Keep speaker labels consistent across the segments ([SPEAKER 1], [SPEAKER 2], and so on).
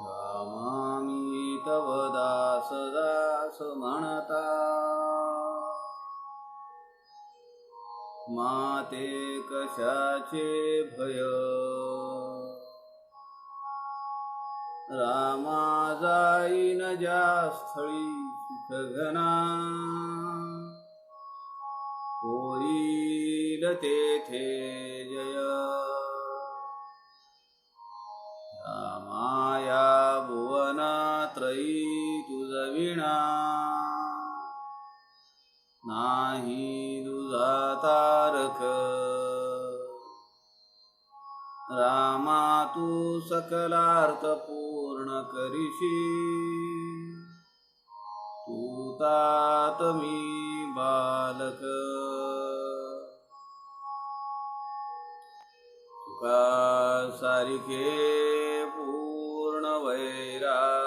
[SPEAKER 1] रामामी तव दास दास म्हणता, माते कशाचे भय. रामा जाईन ज्या स्थळी सुखघना, होईल तेथे जय. रामाया भुवनात्रयी तुझविणा, नाही तुझा तारक. रामा तू सकलार्थ पूर्ण करिशी, तू तात मी बालक. तुका सारिखे पूर्ण वैराग्याचे,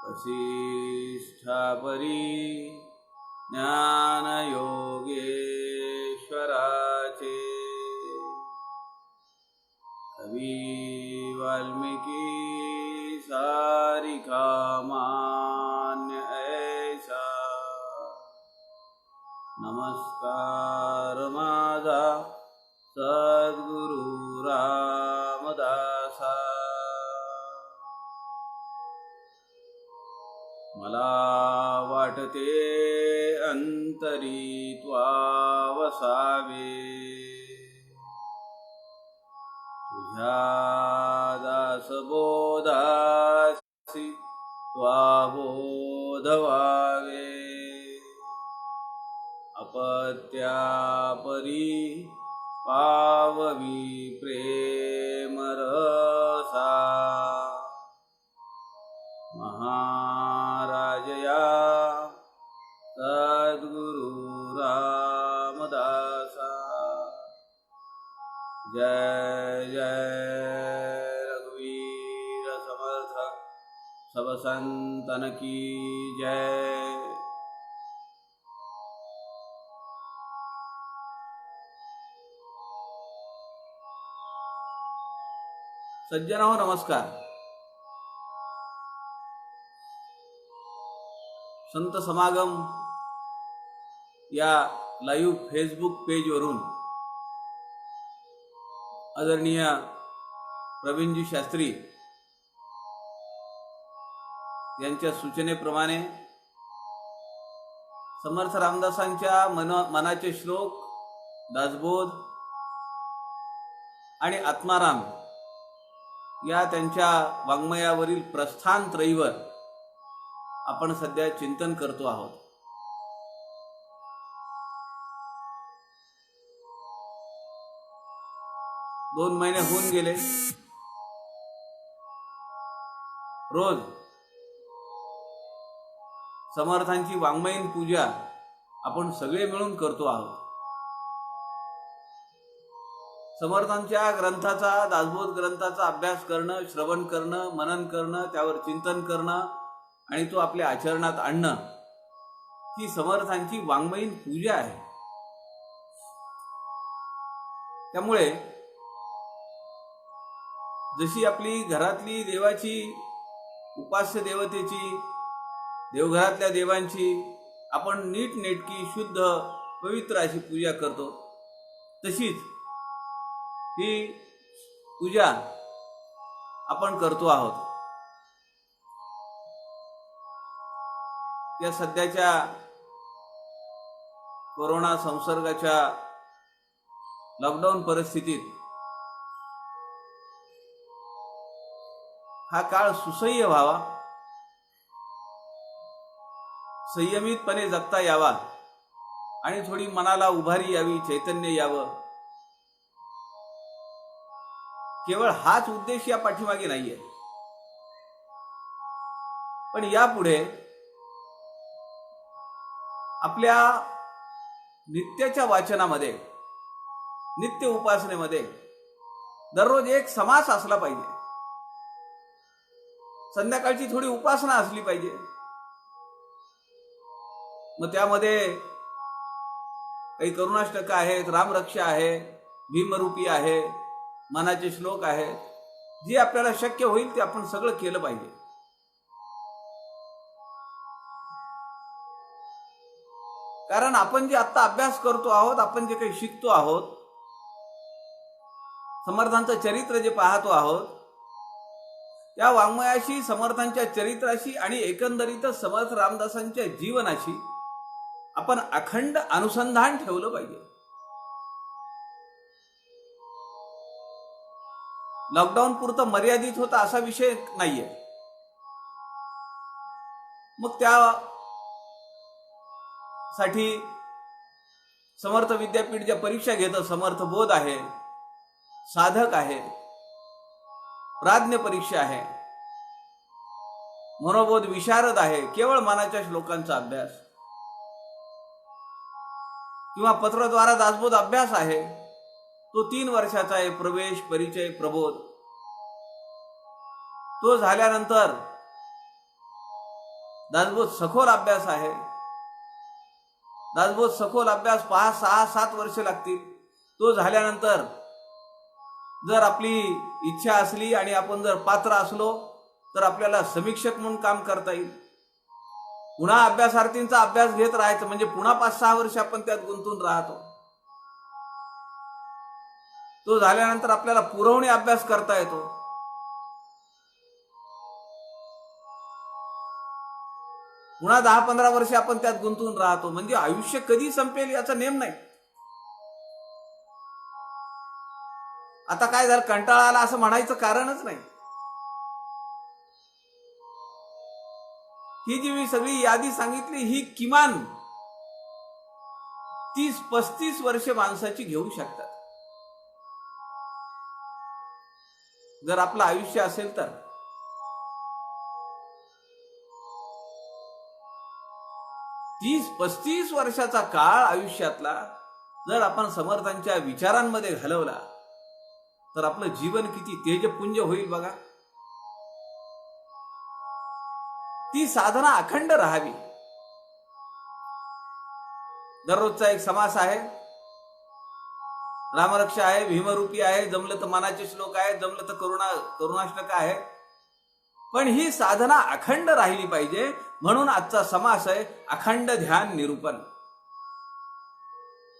[SPEAKER 1] वसिष्ठापरी ज्ञान योगेश्वराचे. कवी वाल्मिकी सारिखा मान्य ऐसा, नमस्कार माझा सद्गुरु रामदासा. मला वाटते अंतरी त्वा वसावे, तुझ्या दासबोधासी त्वा बोधवावे. अपत्यापरी पाववी प्रेमरसा, महाराजया सद्गुरु रामदासा. जय जय रघुवीर समर्थ, सब संतन की जय. सज्जनांनो नमस्कार. संत समागम या लाईव्ह फेसबुक पेजवरून आदरणीय प्रवीणजी शास्त्री यांच्या सूचनेप्रमाणे समर्थ रामदासांच्या मनाचे श्लोक, दासबोध आणि आत्माराम या त्यांच्या वाङ्मयावरील प्रस्थान त्रयीवर आपण सध्या चिंतन करतो आहोत. दोन महिने होऊन गेले. रोज समर्थांची वाङ्मयीन पूजा आपण सगळे मिळून करतो आहोत. समर्थांच्या ग्रंथाचा, दासबोध ग्रंथाचा अभ्यास करणं, श्रवण करणं, मनन करणं, त्यावर चिंतन करणं आणि तो आपल्या आचरणात आणणं ही समर्थांची वाङ्मयीन पूजा आहे. त्यामुळे जशी आपली घरातली देवाची, उपास्य देवतेची, देवघरातल्या देवांची आपण नीटनेटकी, शुद्ध, पवित्र अशी पूजा करतो, तशीच ही पूजा आपण करतो आहोत. या सध्याच्या कोरोना संसर्गाच्या लॉकडाऊन परिस्थितीत हा काळ सुसह्य व्हावा, संयमितपणे जगता यावा आणि थोडी मनाला उभारी यावी, चैतन्य यावं, केवळ हाच उद्देश या पाठीमागे नाहीये. पण यापुढे आपल्या नित्याच्या वाचनामध्ये, नित्य उपासनेमध्ये दररोज एक समास असला पाहिजे. संध्याकाळची थोडी उपासना असली पाहिजे. मग त्यामध्ये काही करुणाष्टक आहेत, रामरक्षा आहे, भीमरूपी आहे, मनाचे श्लोक आहेत. जे आपल्याला शक्य होईल ते आपण सगळं केलं पाहिजे. कारण आपण जे आता अभ्यास करतो आहोत, आपण जे काही शिकतो आहोत, समर्थांचं चरित्र जे पाहतो आहोत, त्या वाङ्मयाशी, समर्थांच्या चरित्राशी आणि एकंदरीतच समर्थ रामदासांच्या जीवनाशी आपण अखंड अनुसंधान ठेवलं पाहिजे. लॉकडाऊन पुरतं मर्यादित होता असा विषय नाहीये. मग त्यासाठी समर्थ विद्यापीठ ज्या परीक्षा घेतं, समर्थ बोध आहे, साधक आहे, प्राज्ञ परीक्षा आहे, मनोबोध विशारद आहे, केवळ मनाच्या श्लोकांचा अभ्यास, किंवा पत्रद्वारा दासबोध अभ्यास आहे, तो 3 वर्षाचा आहे. प्रवेश, परिचय, प्रबोध. तो झाल्यानंतर दासबोध सखोल अभ्यास आहे. दासबोध सखोल अभ्यास 5, 6, 7 वर्ष लागतील. तो झाल्यानंतर जर आपली इच्छा असली आणि आपण जर पात्र असलो तर आपल्याला समीक्षक म्हणून काम करता येईल. पुन्हा अभ्यासार्थींचा अभ्यास घेत राहायचं, म्हणजे पुन्हा 5-6 वर्ष आपण त्यात गुंतून राहतो. तो झाल्यानंतर आपल्याला पुरवणी अभ्यास करता येतो. पुन्हा 10-15 वर्ष आपण त्यात गुंतून राहतो. म्हणजे आयुष्य कधी संपेल याचा नेम नाही. आता काय झालं, कंटाळा आला असं म्हणायचं कारणच नाही. ही जी मी सगळी यादी सांगितली, ही किमान 30-35 वर्षे माणसाची घेऊ शकतात, जर आपलं आयुष्य असेल तर. तीस 35 वर्षाचा काळ आयुष्यातला जर आपण समर्थांच्या विचारांमध्ये घालवला तर आपलं जीवन किती तेजपुंज होईल बघा. ती साधना अखंड राहावी. दररोजचा एक समास आहे, रामरक्षा आहे, भीमरूपी आहे, जमलं तर मनाचे श्लोक आहे, जमलं तर करुणाष्टक आहे. पण ही साधना अखंड राहिली पाहिजे. म्हणून आजचा समास आहे अखंड ध्यान निरूपण.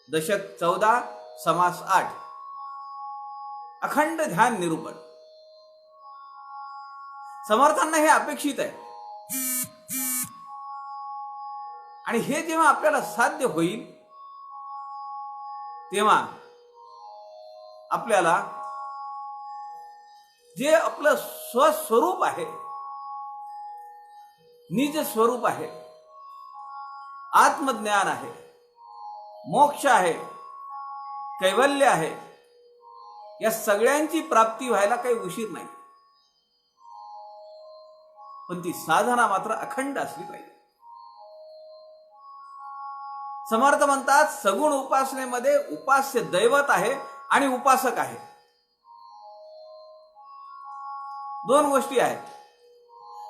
[SPEAKER 1] दशक 14, समास 8. अखंड ध्यान निरूपण. समर्थांना हे अपेक्षित आहे. आणि हे जेव्हा आपल्याला साध्य होईल तेव्हा आपल्याला जे आपलं स्वस्वरूप आहे, निज स्वरूप आहे, आत्मज्ञान आहे, मोक्ष आहे, कैवल्य आहे, या सगळ्यांची प्राप्ती व्हायला काही उशीर नाही. पण ती साधना मात्र अखंड असली पाहिजे. समर्थ म्हणतात सगुण उपासनेमध्ये उपास्य दैवत आहे आणि उपासक आहे. 2 गोष्टी आहेत.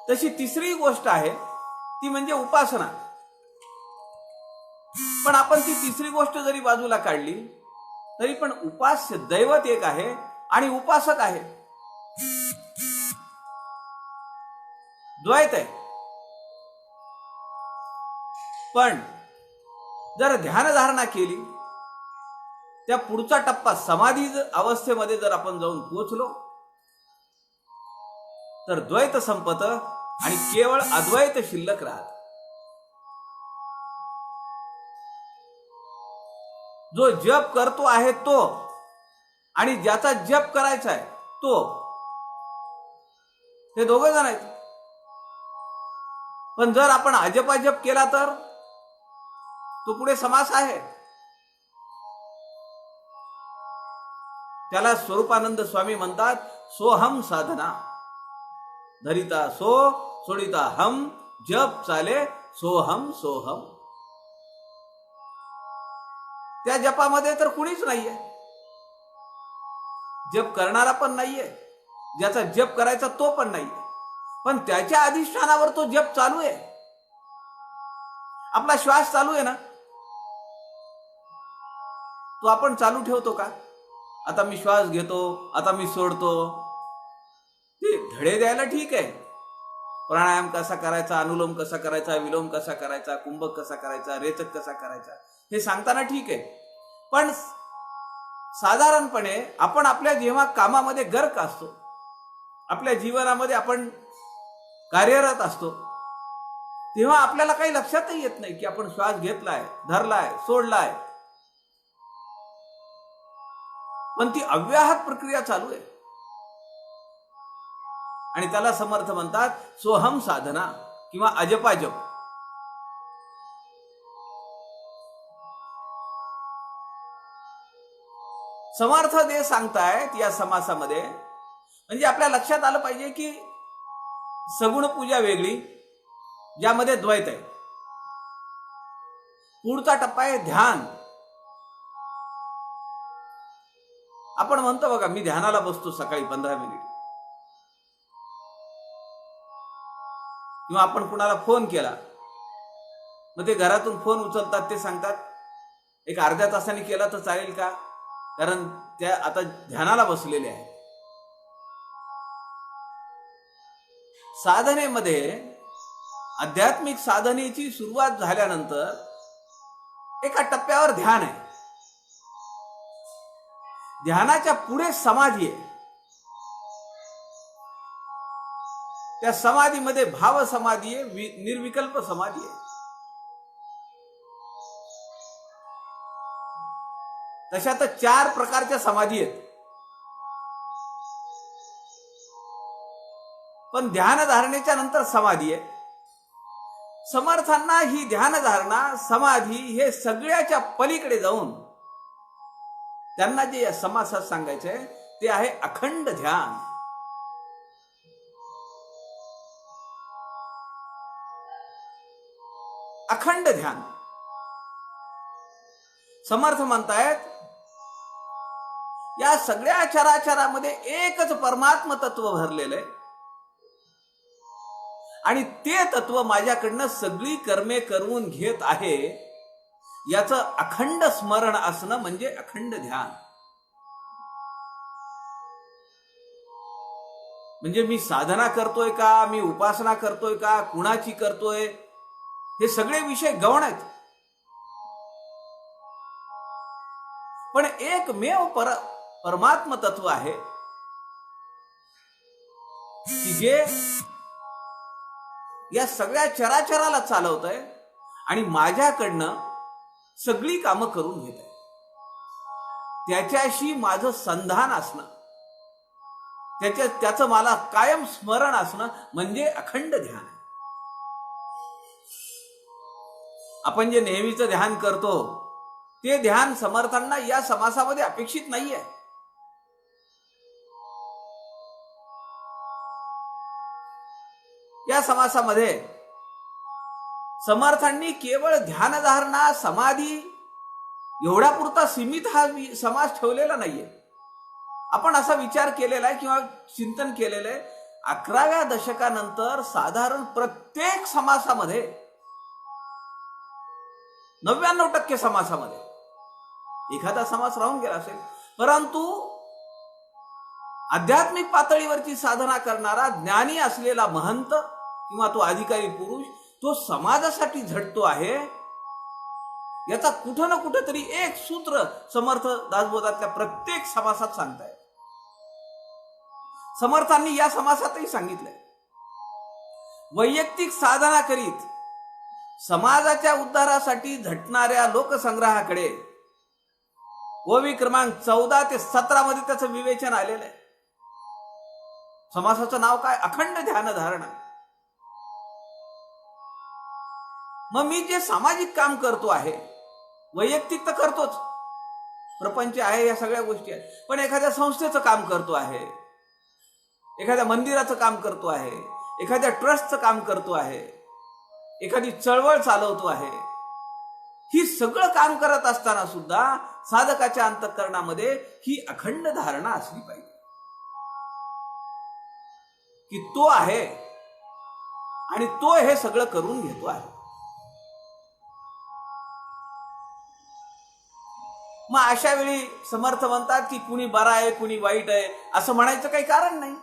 [SPEAKER 1] तशी तिसरी गोष्ट आहे ती म्हणजे उपासना. पण आपण ती तिसरी गोष्ट जरी बाजूला काढली तरी पण उपास्य दैवत एक आहे आणि उपासक आहे. द्वैत आहे. पण जर ध्यानधारणा केली, त्या पुढचा टप्पा समाधी अवस्थेमध्ये जर आपण जाऊन पोहोचलो तर द्वैत संपत आणि केवळ अद्वैत शिल्लक राहत. जो जप करतो आहे तो आणि ज्याचा जप करायचा आहे तो, हे दोघं जण आहेत. पण जर आपण अजपाजप केला तर तो पुढे समास आहे. त्याला स्वरूपानंद स्वामी म्हणतात सोहम साधना. धरिता सो, सोडिता हम, जप चाले सोहम सोहम. त्या जपामध्ये तर कुणीच नाहीये, जप करणारा पण नाहीये, ज्याचा जप करायचा तो पण नाहीये. पण त्याच्या अधिष्ठानावर तो जप चालू आहे. आपला श्वास चालू आहे ना, तो आपण चालू ठेवतो का? आता मी श्वास घेतो, आता मी सोडतो. ते धडे द्यायला ठीक आहे, प्राणायाम कसा करायचा, अनुलोम कसा करायचा, विलोम कसा करायचा, कुंभक कसा करायचा, रेचक कसा करायचा, हे सांगताना ठीक आहे. पण साधारणपणे आपण आपल्या जेव्हा कामामध्ये गर्क असतो, आपल्या जीवनामध्ये आपण कार्यरत असतो, तेव्हा आपल्याला काही लक्षातही येत नाही की आपण श्वास घेतलाय, धरलाय, सोडलाय. पण ती अव्याहत प्रक्रिया चालू आहे. आणि त्याला समर्थ म्हणतात सोहम साधना किंवा अजपाजप. समर्थ जे सांगतायत या समासामध्ये, म्हणजे आपल्या लक्षात आलं पाहिजे की सगुण पूजा वेगळी, ज्यामध्ये द्वैत आहे. पुढचा टप्पा आहे ध्यान. आपण म्हणतो बघा, मी ध्यानाला बसतो सकाळी 15 मिनिट, किंवा आपण कुणाला फोन केला, मग ते घरातून फोन उचलतात, ते सांगतात एक अर्ध्या तासाने केला तर चालेल का, कारण त्या आता ध्यानाला बसलेले आहे. साधनेमध्ये, आध्यात्मिक साधनेची सुरुवात झाल्यानंतर एका टप्प्यावर ध्यान आहे. ध्यानाच्या पुढे समाधी आहे. त्या समाधीमध्ये भाव समाधी आहे, निर्विकल्प समाधी आहे. तशा तर 4 प्रकारच्या समाधी आहेत. पण ध्यान धारणेच्या नंतर समाधी आहे. समर्थांना ही ध्यान धारणा, समाधी हे सगळ्याच्या पलीकडे जाऊन त्यांना जे या समासात सांगायचंय ते आहे अखंड ध्यान. अखंड ध्यान. समर्थ म्हणतायत या सगळ्या चराचरामध्ये एकच परमात्म तत्व भरलेलं आहे, आणि ते तत्व माझ्याकडनं सगळी कर्मे करून घेत आहे. याचं अखंड स्मरण असणं म्हणजे अखंड ध्यान. म्हणजे मी साधना करतोय का, मी उपासना करतोय का, कुणाची करतोय, हे सगळे विषय गौण आहेत. पण एकमेव परमात्म तत्व आहे की जे या सगळ्या चराचराला चालवतंय आणि माझ्याकडनं सगळी कामं करून घेत आहे. त्याच्याशी माझं संधान असणं, त्याचं मला कायम स्मरण असणं म्हणजे अखंड ध्यान आहे. आपण जे नेहमीचं ध्यान करतो ते ध्यान समर्थांना या समासामध्ये अपेक्षित नाहीये. या समासामध्ये समर्थांनी केवळ ध्यानधारणा, समाधी एवढ्या पुरता सीमित हा समास ठेवलेला नाहीये. आपण असा विचार केलेला आहे किंवा चिंतन केलेलं आहे, 11व्या दशकानंतर साधारण प्रत्येक समासामध्ये 99% समासामध्ये एखादा समास राहून गेला असेल, परंतु आध्यात्मिक पातळीवरची साधना करणारा ज्ञानी असलेला महंत किंवा तो अधिकारी पुरुष तो समाजासाठी झटतो आहे. याचा कुठं ना कुठं तरी एक सूत्र समर्थ दासबोधातल्या प्रत्येक समासात सांगताय. समर्थांनी या समासातही सांगितलंय, वैयक्तिक साधना करीत समाजाच्या उद्धारासाठी झटणाऱ्या लोकसंग्रहाकडे ओवी क्रमांक 14 ते 17 मध्ये त्याचं विवेचन आलेलं आहे. समासाचं नाव काय? अखंड ध्यान धारणा. मग मी जे सामाजिक काम करतो आहे, वैयक्तिक तर करतोच, प्रपंच आहे, या सगळ्या गोष्टी आहेत, पण एखाद्या संस्थेचं काम करतो आहे, एखाद्या मंदिराचं काम करतो आहे, एखाद्या ट्रस्टचं काम करतो आहे, एखादी चळवळ चालवतो आहे, ही सगळं काम करत असताना सुद्धा साधकाच्या अंतःकरणामध्ये ही अखंड धारणा असली पाहिजे की तो आहे आणि तो हे सगळं करून घेतो आहे. मग अशा वेळी समर्थ म्हणतात की कुणी बरा आहे कुणी वाईट आहे असं म्हणायचं काही कारण नाही.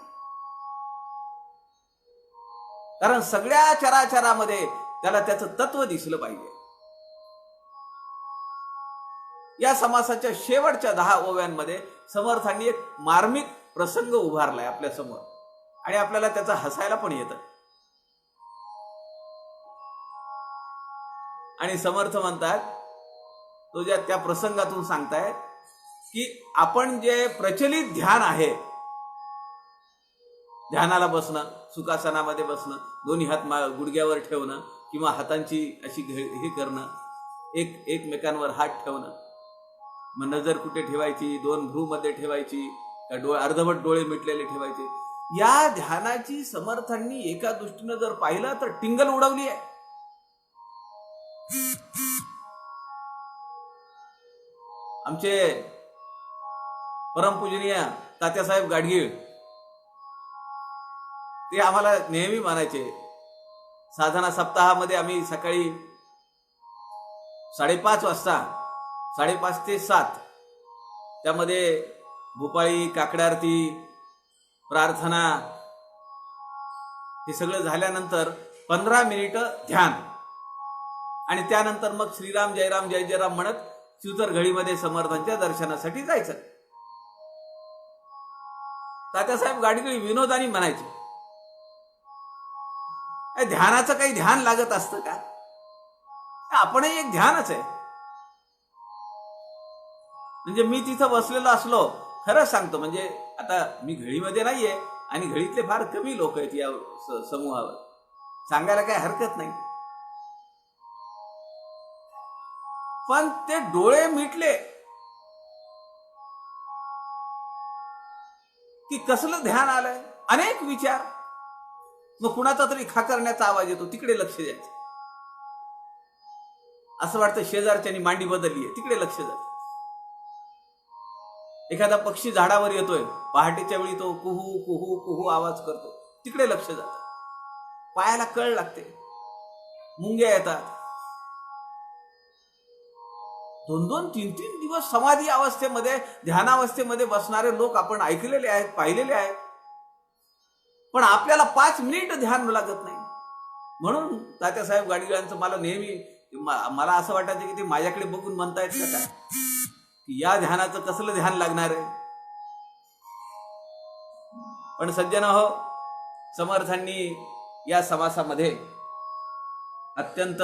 [SPEAKER 1] कारण सगळ्या चराचरामध्ये त्याला त्याचं तत्व दिसलं पाहिजे. या समासाच्या शेवटच्या 10 ओव्यांमध्ये समर्थांनी एक मार्मिक प्रसंग उभारलाय आपल्या समोर आणि आपल्याला त्याचा हसायला पण येतं. आणि समर्थ म्हणतात तो ज्या त्या प्रसंगातून सांगतायत की आपण जे प्रचलित ध्यान आहे, ध्यानाला बसणं, सुखासनामध्ये बसणं, दोन्ही हात गुडघ्यावर ठेवणं किंवा हातांची अशी हे करणं, एकमेकांवर हात ठेवणं, मग नजर कुठे ठेवायची, 2 भ्रू मध्ये ठेवायची का अर्धवट डोळे मिटलेले ठेवायचे, या ध्यानाची समर्थांनी एका दृष्टीनं जर पाहिलं तर टिंगल उडवली आहे. आमचे परमपूजनीय तात्यासाहेब गाडगीळ ते आम्हाला नेहमी म्हणायचे, साधना सप्ताहामध्ये आम्ही सकाळी 5:30 वाजता 5:30 ते 7 त्यामध्ये भोपाळी, काकडारती, प्रार्थना हे सगळं झाल्यानंतर 15 मिनिटं ध्यान आणि त्यानंतर मग श्रीराम जयराम जय जयराम म्हणत शिवतरघळीमध्ये समर्थांच्या दर्शनासाठी जायचं. तात्यासाहेब गाडगीळ विनोदानी म्हणायचे, ध्यानाचं काही ध्यान लागत असतं का? आपणही एक ध्यानच आहे. म्हणजे मी तिथं बसलेलो असलो, खरंच सांगतो, म्हणजे आता मी घळीमध्ये नाहीये आणि घळीतले फार कमी लोक आहेत या समूहावर, सांगायला काही हरकत नाही, पण ते डोळे मिटले की कसलं ध्यान आलंय. अनेक विचार, मग कुणाचा तरी खाकरण्याचा आवाज येतो, तिकडे लक्ष द्यायचं. असं वाटतं शेजारच्यानी मांडी बदलली आहे, तिकडे लक्ष द्यायचं. एखादा पक्षी झाडावर येतोय, पहाटेच्या वेळी तो कुहू कुहू कुहू आवाज करतो, तिकडे लक्ष जातं. पायाला कळ लागते, मुंग्या येतात. 2-2, 3-3 दिवस समाधी अवस्थेमध्ये, ध्यानावस्थेमध्ये बसणारे लोक आपण ऐकलेले आहेत, पाहिलेले आहेत, पण आपल्याला 5 मिनिट ध्यान लागत नाही. म्हणून तात्यासाहेब गाडगीळांचं मला नेहमी मला असं वाटायचं की ते माझ्याकडे बघून म्हणतायत का काय की या ध्यानाचं कसलं ध्यान लागणार आहे. पण सज्जन हो, समर्थांनी या समासामध्ये अत्यंत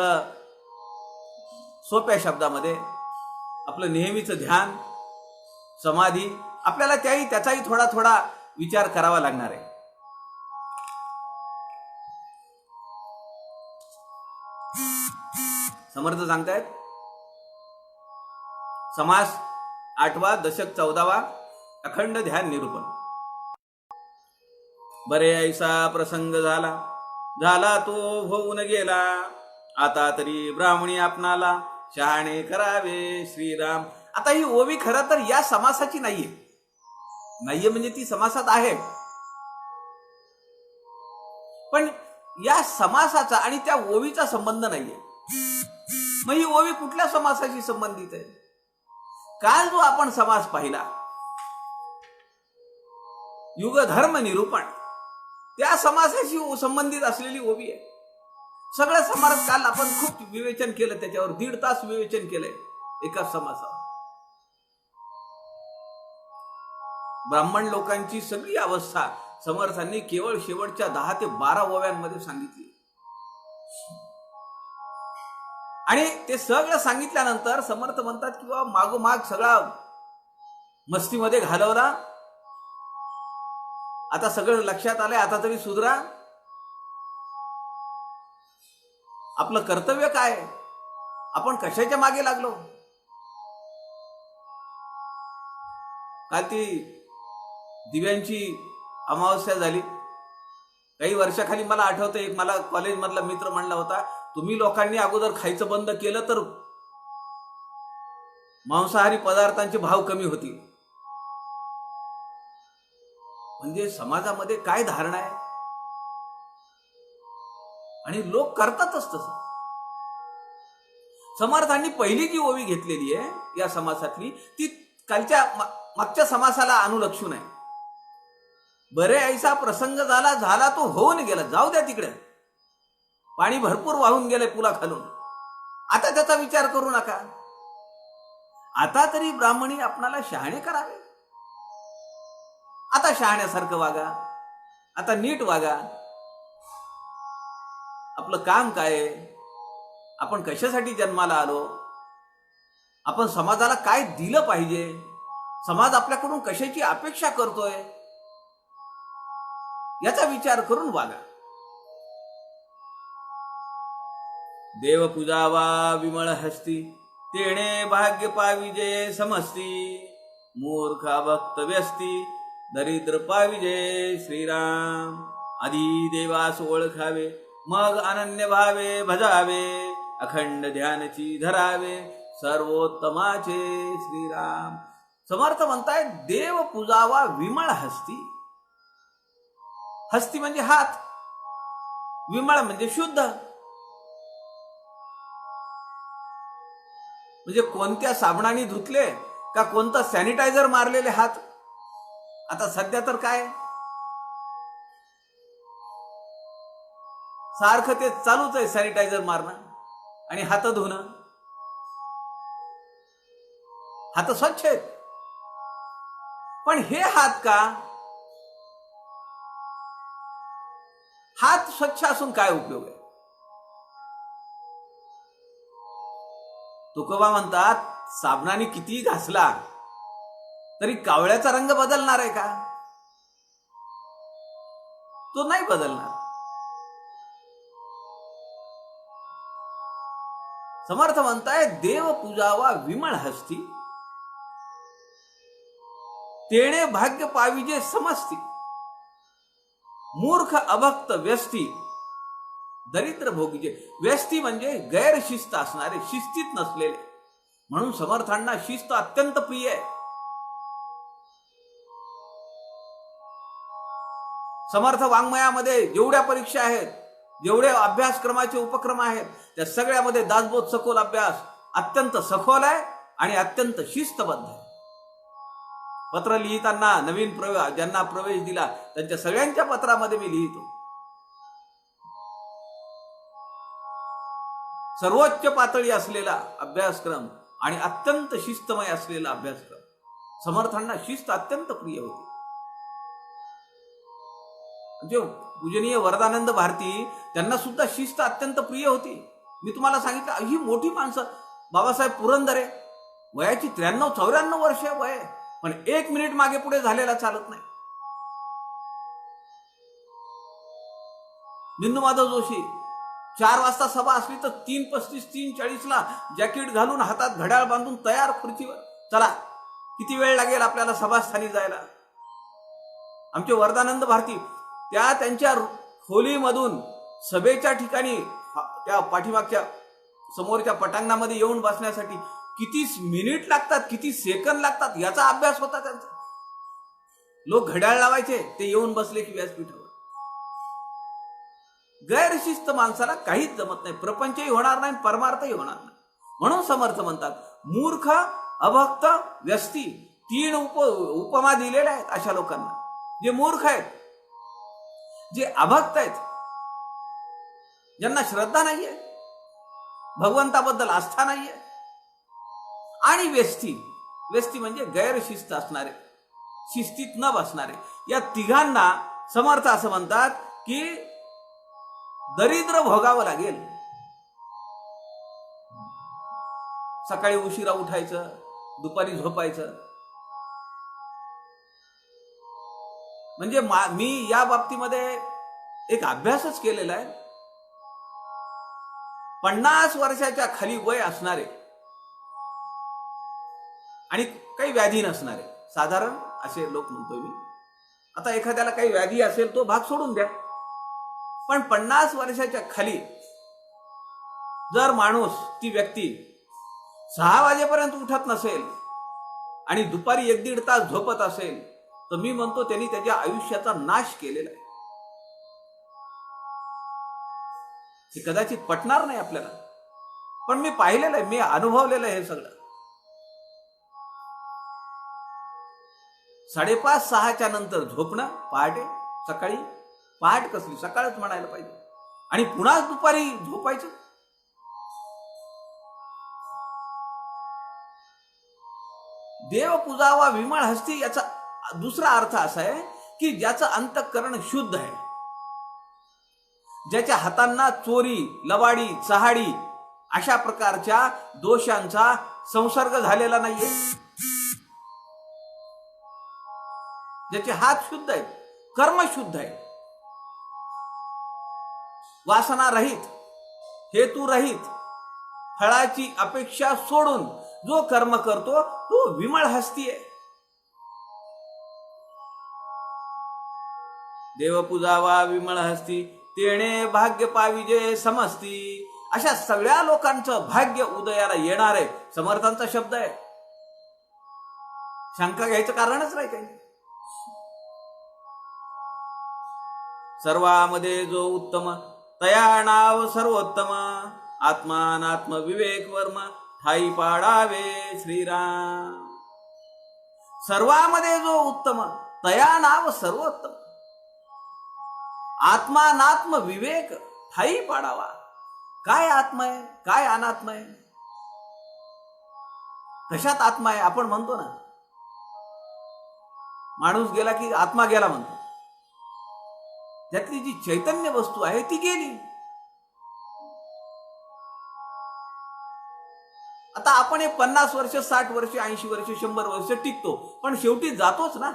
[SPEAKER 1] सोप्या शब्दामध्ये आपलं नेहमीचं ध्यान, समाधी, आपल्याला त्याचाही थोडा थोडा विचार करावा लागणार आहे. समर्थ सांगतायत, समास 8वा, दशक 14वा, अखंड ध्यान निरूपण. बरे ऐसा प्रसंग झाला तो होऊन गेला, आता तरी ब्राह्मणी आपणाला शहाणे करावे श्रीराम. आता ही ओवी खरं तर या समासाची नाहीये म्हणजे ती समासात आहे, पण या समासाचा आणि त्या ओवीचा संबंध नाहीये. मग ही ओवी कुठल्या समासाशी संबंधित आहे? काल जो आपण समास पाहिला, युगधर्म निरूपण, त्या समासाशी संबंधित असलेली ओवी आहे. सगळं समास काल आपण खूप विवेचन केलं, त्याच्यावर 1.5 तास विवेचन केलंय एका समासावर. ब्राह्मण लोकांची सगळी अवस्था समर्थांनी केवळ शेवटच्या 10 ते 12 ओव्यांमध्ये सांगितली. आणि ते सगळं सांगितल्यानंतर समर्थ म्हणतात किंवा मागोमाग सगळा मस्तीमध्ये घालवला, आता सगळं लक्षात आलंय, आता तरी सुधरा. आपलं कर्तव्य काय आहे, आपण कशाच्या मागे लागलो. काल ती दिव्यांची अमावस्या झाली. काही वर्षाखाली मला आठवतं, एक मला कॉलेजमधला मित्र म्हणला होता, तुम्ही लोकांनी अगोदर खायचं बंद केलं तर मांसाहारी पदार्थांचे भाव कमी होतील. म्हणजे समाजामध्ये काय धारणा आहे. आणि लोक करतातच तसं. समर्थांनी पहिली जी ओवी घेतलेली आहे या समासातली ती कालच्या मागच्या समासाला अनुलक्षून आहे. बरे ऐसा प्रसंग झाला तो होऊन गेला, जाऊ द्या तिकडे. पाणी भरपूर वाहून गेले पुला खालून, आता त्याचा विचार करू नका. आता तरी ब्राह्मणी आपणाला शहाणे करावे. आता शहाण्यासारखं वागा, आता नीट वागा. आपलं काम काय आहे, आपण कशासाठी जन्माला आलो, आपण समाजाला काय दिलं पाहिजे, समाज आपल्याकडून कशाची अपेक्षा करतोय, याचा विचार करून वागा. देव पूजावा विमळ हस्ती, तेणे भाग्य पाविजे समस्ती. मूर्खा भक्त व्यस्ती, दरिद्र पाविजे श्रीराम. आधी देवास ओळखावे, मग अनन्य भावे भजावे. अखंड ध्यानची धरावे, सर्वोत्तमाचे श्रीराम. समर्थ म्हणताय देव पूजावा विमळ हस्ती. हस्ती म्हणजे हात, विमळ म्हणजे शुद्ध. म्हणजे कोणत्या साबणाने धुतले का कोणता सॅनिटायझर मारलेले हात. आता सध्या तर काय सारखं ते चालूच आहे, सॅनिटायझर मारणं आणि हात धुणं. हात स्वच्छ आहेत, पण हे हात का, हात स्वच्छ असून काय उपयोग आहे. तुकोबा म्हणतात साबणाने किती घासला तरी कावळ्याचा रंग बदलणार आहे का, तो नाही बदलणार. समर्थ म्हणताय देव पूजावा विमळ हस्ती, तेणे भाग्य पाविजे समस्ती. मूर्ख अभक्त व्यस्ती, दरिद्र भोगीचे. व्यस्ती म्हणजे गैरशिस्त असणारे, शिस्तीत नसलेले. म्हणून समर्थांना शिस्त अत्यंत प्रिय आहे. समर्थ वाङ्मयामध्ये जेवढ्या परीक्षा आहेत, जेवढे अभ्यासक्रमाचे उपक्रम आहेत, त्या सगळ्यामध्ये दासबोध सखोल अभ्यास अत्यंत सखोल आहे आणि अत्यंत शिस्तबद्ध आहे. पत्र लिहिताना नवीन ज्यांना प्रवेश दिला त्यांच्या सगळ्यांच्या पत्रामध्ये मी लिहितो, सर्वोच्च पातळी असलेला अभ्यासक्रम आणि अत्यंत शिस्तमय असलेला अभ्यासक्रम. समर्थांना शिस्त अत्यंत प्रिय होती. म्हणजे पूजनीय वरदानंद भारती त्यांना सुद्धा शिस्त अत्यंत प्रिय होती. मी तुम्हाला सांगितलं ही मोठी माणसं, बाबासाहेब पुरंदरे वयाची 93-94 वर्ष वय, पण 1 मिनिट मागे पुढे झालेला चालत नाही. बिंदू माधव जोशी 4 वाजता सभा असली तर 3:35 3:40 जॅकेट घालून हातात घड्याळ बांधून तयार खुर्चीवर, चला किती वेळ लागेल आपल्याला सभास्थानी जायला. आमचे वरदानंद भारती त्यांच्या खोलीमधून सभेच्या ठिकाणी त्या पाठीमागच्या समोरच्या पटांगणामध्ये येऊन बसण्यासाठी किती मिनिट लागतात, किती सेकंद लागतात याचा अभ्यास होता त्यांचा. लोक घड्याळ लावायचे, ते येऊन बसले की व्यासपीठावर. गैरशिस्त माणसाला काहीच जमत नाही, प्रपंचही होणार नाही, परमार्थही होणार नाही. म्हणून समर्थ म्हणतात मूर्ख अभक्त व्यस्ती. 3 उपमा दिलेल्या आहेत अशा लोकांना, जे मूर्ख आहेत, जे अभक्त आहेत, ज्यांना श्रद्धा नाहीये, भगवंताबद्दल आस्था नाहीये, आणि व्यस्ती. व्यस्ती म्हणजे गैरशिस्त असणारे, शिस्तीत न बसणारे. या तिघांना समर्थ असं म्हणतात की दरिद्र भोगावं लागेल. सकाळी उशिरा उठायचं, दुपारी झोपायचं. म्हणजे मी या बाबतीमध्ये एक अभ्यासच केलेला आहे. 50 वर्षाच्या खाली वय असणारे आणि काही व्याधी नसणारे, साधारण असे लोक म्हणतोय मी. आता एखाद्याला काही व्याधी असेल तो भाग सोडून द्या, पण 50 वर्षाच्या खाली जर माणूस, ती व्यक्ती 6 वाजेपर्यंत उठत नसेल आणि दुपारी 1-1.5 तास झोपत असेल तर मी म्हणतो त्यांनी त्याच्या आयुष्याचा नाश केलेला आहे. हे कदाचित पटणार नाही आपल्याला, पण मी पाहिलेलं आहे, मी अनुभवलेलं आहे हे सगळं. 5:30-6च्या नंतर झोपणं, पहाटे सकाळी, पहाट कसली, सकाळच म्हणायला पाहिजे, आणि पुन्हा दुपारी झोपायचं. देव पूजावा विमळ हस्ती, याचा दुसरा अर्थ असा आहे की ज्याचं अंतःकरण शुद्ध आहे, ज्याच्या हातांना चोरी, लबाडी, चहाडी अशा प्रकारच्या दोषांचा संसर्ग झालेला नाहीये, ज्याचे हात शुद्ध आहेत, कर्म शुद्ध आहे, वासना रहित, हेतू रहित, फळाची अपेक्षा सोडून जो कर्म करतो तो विमळ हस्ती आहे. देव पूजावा विमळ हस्ती, तेणे भाग्य पाविजे समजती. अशा सगळ्या लोकांचं भाग्य उदयाला येणार आहे, समर्थांचा शब्द आहे. शंका घ्यायचं कारणच नाही काही. सर्वामध्ये जो उत्तम, तया नाव सर्वोत्तम. आत्मानात्म विवेक वर्म, ठाई पाडावे श्रीराम. सर्वामध्ये जो उत्तम, तया नाव सर्वोत्तम. आत्मानात्म विवेक ठाई पाडावा. काय आत्मा आहे, काय अनात्मा आहे, कशात आत्मा आहे आपण म्हणतो ना, माणूस गेला की आत्मा गेला म्हणतो. त्यातली जी चैतन्य वस्तू आहे ती गेली. आता आपण हे 50 वर्ष, 60 वर्ष, 80 वर्ष, 100 वर्ष टिकतो, पण शेवटी जातोच ना.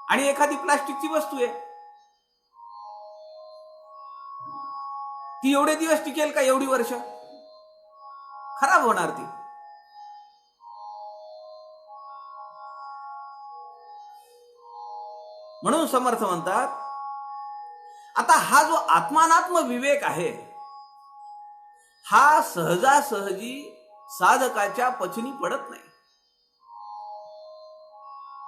[SPEAKER 1] आणि एखादी प्लास्टिकची वस्तू आहे, ती एवढे दिवस टिकेल का, एवढी वर्ष? खराब होणार ती. म्हणून समर्थ म्हणतात, आता हा जो आत्मानात्म विवेक आहे, हा सहजासहजी साधकाच्या पचनी पडत नाही.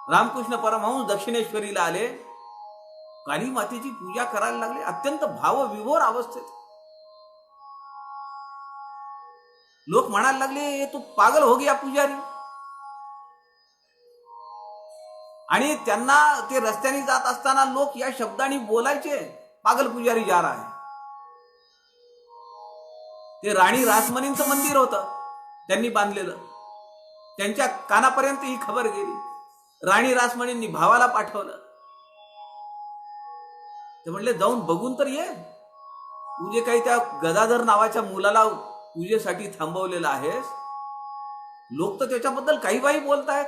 [SPEAKER 1] रामकृष्ण परमहंस दक्षिणेश्वरीला आले, काली मातेची पूजा करायला लागले, अत्यंत भावविभोर अवस्थेत. लोक म्हणायला लागले, तू पागल हो गया पुजारी. आणि त्यांना ते रस्त्याने जात असताना लोक या शब्दांनी बोलायचे, पागल पुजारी जा रहा है. ते राणी रासमणींचं मंदिर होतं त्यांनी बांधलेलं, त्यांच्या कानापर्यंत ही खबर गेली. राणी रासमणींनी भावाला पाठवलं. ते म्हणले, जाऊन बघून तर ये, तू जे काही त्या गदाधर नावाच्या मुलाला पूजेसाठी थांबवलेलं आहेस, लोक तर त्याच्याबद्दल काही बाई बोलतायत.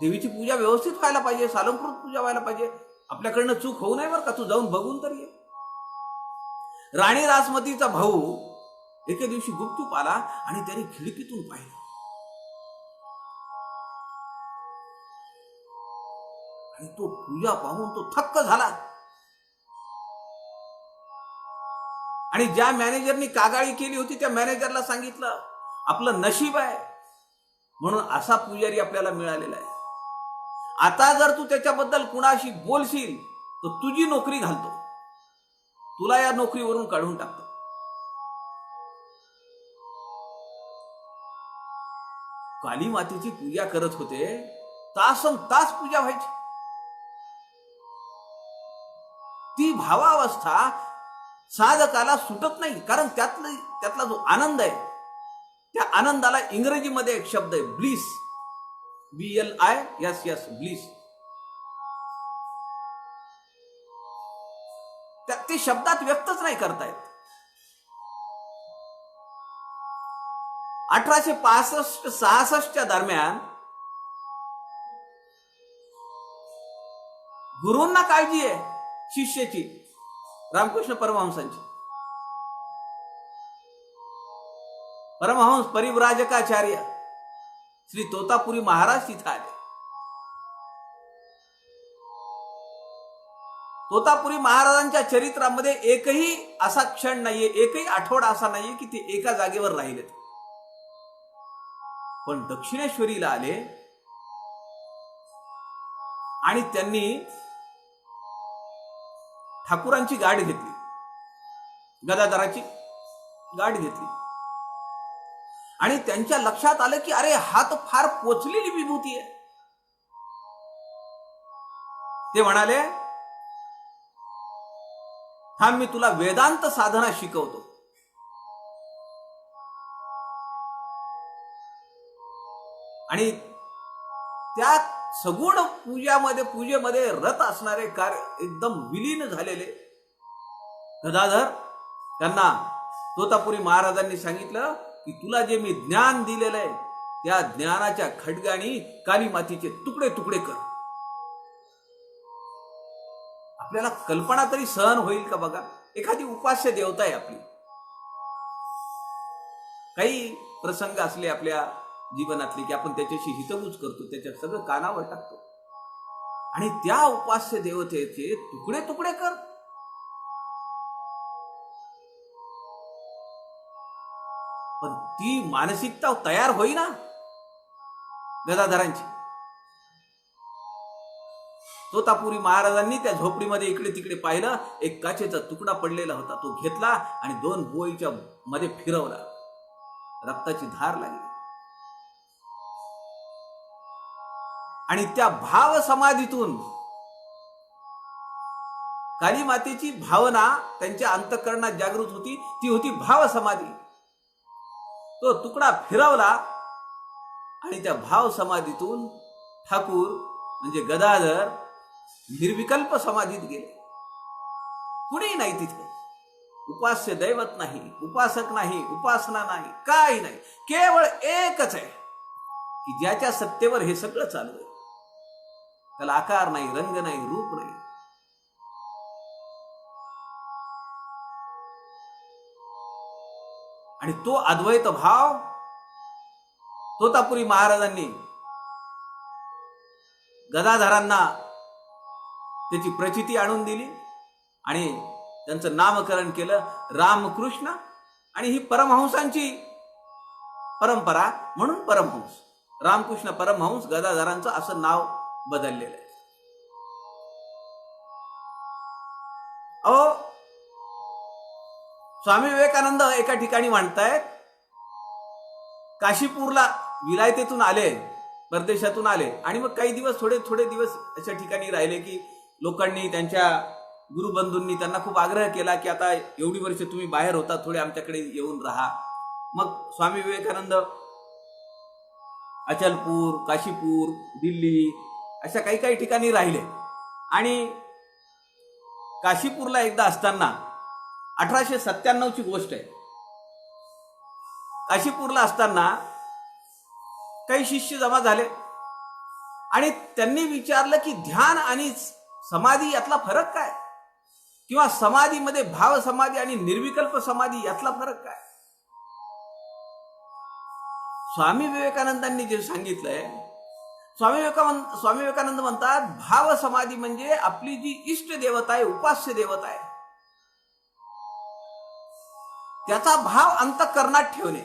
[SPEAKER 1] देवीची पूजा व्यवस्थित व्हायला पाहिजे, सालंकृत पूजा व्हायला पाहिजे, आपल्याकडनं चूक होऊ नये बरं का, तू जाऊन बघून तर ये. राणी रासमतीचा भाऊ एके दिवशी गुपचूप आला आणि त्याने खिडकीतून पाहिलं. आणि तो पूजा पाहून तो थक्क झाला. आणि ज्या मॅनेजरनी कागाळी केली होती त्या मॅनेजरला सांगितलं, आपलं नशीब आहे म्हणून असा पुजारी आपल्याला मिळालेला आहे. आता जर तू त्याच्याबद्दल कुणाशी बोलशील तर तुझी नोकरी घालतो, तुला या नोकरीवरून काढून टाकतो. काली मातेची पूजा करत होते, तासन तास पूजा व्हायची. ती भावावस्था साधकाला सुटत नाही, कारण त्यातला जो आनंद आहे, त्या आनंदाला इंग्रजीमध्ये एक शब्द आहे, ब्लिस, BLIS, ब्लिस. ते शब्दात व्यक्तच नाही करतायत. 1865-66 दरम्यान गुरूंना काळजी आहे शिष्याची, रामकृष्ण परमहंसांची. परमहंस परिव्राजकाचार्य श्री तोतापुरी महाराज तिथे आले. तोतापुरी महाराजांच्या चरित्रामध्ये एकही असा क्षण नाहीये, एकही आठवडा असा नाहीये की ते एका जागेवर राहिलेत. पण दक्षिणेश्वरीला आले आणि त्यांनी ठाकूरांची गाठ घेतली, गदाधराची गाठ घेतली आणि त्यांच्या लक्षात आलं की अरे हा तर फार पोचलेली विभूती आहे. ते म्हणाले, थांब मी तुला वेदांत साधना शिकवतो. आणि त्या सगुण पूजेमध्ये रत असणारे कार्य एकदम विलीन झालेले गदाधर त्यांना तोतापुरी महाराजांनी सांगितलं की तुला जे मी ज्ञान दिलेलं आहे त्या ज्ञानाच्या खड्गाने काली मातीचे तुकडे तुकडे कर. आपल्याला कल्पना तरी सहन होईल का बघा. एखादी उपास्य देवता आहे आपली, काही प्रसंग असले आपल्या जीवनातले की आपण त्याच्याशी हितगुज करतो, त्याच्या सगळं कानावर टाकतो आणि त्या उपास्य देवतेचे तुकडे तुकडे कर. पण ती मानसिकता तयार होईना गदाधरांची. तोतापुरी महाराजांनी त्या झोपडीमध्ये इकडे तिकडे पाहिलं, एक काचेचा तुकडा पडलेला होता, तो घेतला आणि 2 बोईच्या मध्ये फिरवला. रक्ताची धार लागली आणि त्या भाव समाधीतून काली मातेची भावना त्यांच्या अंतःकरणात जागृत होती, ती होती भाव समाधी. तो तुकडा फिरवला आणि त्या भाव समाधीतून ठाकूर म्हणजे गदाधर निर्विकल्प समाधीत गेले. कुणी नाही तिथे, उपास्य दैवत नाही, उपासक नाही, उपासना नाही, काही नाही. केवळ एकच आहे की ज्याच्या सत्तेवर हे सगळं चालू आहे. त्याला आकार नाही, रंग नाही, रूप नाही. आणि तो अद्वैत भाव तोतापुरी महाराजांनी गदाधरांना त्याची प्रचिती आणून दिली आणि त्यांचं नामकरण केलं रामकृष्ण. आणि ही परमहंसांची परंपरा म्हणून परमहंस, रामकृष्ण परमहंस गदाधरांचं असं नाव बदललेलं आहे. स्वामी विवेकानंद एका ठिकाणी म्हणतायत, काशीपूरला विलायतेतून आले, परदेशातून आले आणि मग काही दिवस थोडे दिवस अशा ठिकाणी राहिले की लोकांनी, त्यांच्या गुरुबंधूंनी त्यांना खूप आग्रह केला की आता एवढी वर्ष तुम्ही बाहेर होता, थोडे आमच्याकडे येऊन राहा. मग स्वामी विवेकानंद अचलपूर, काशीपूर, दिल्ली अशा काही ठिकाणी राहिले. आणि काशीपूरला एकदा असताना 1897ची गोष्ट आहे. काशीपूरला असताना काही शिष्य जमा झाले आणि त्यांनी विचारलं की ध्यान आणि समाधी यातला फरक काय, किंवा समाधीमध्ये भाव समाधी आणि निर्विकल्प समाधी यातला फरक काय. स्वामी विवेकानंदांनी जे सांगितलंय, स्वामी विवेकानंद म्हणतात भाव समाधी म्हणजे आपली जी इष्ट देवता आहे, उपास्य देवता आहे, त्याचा भाव अंतःकरणात ठेवणे.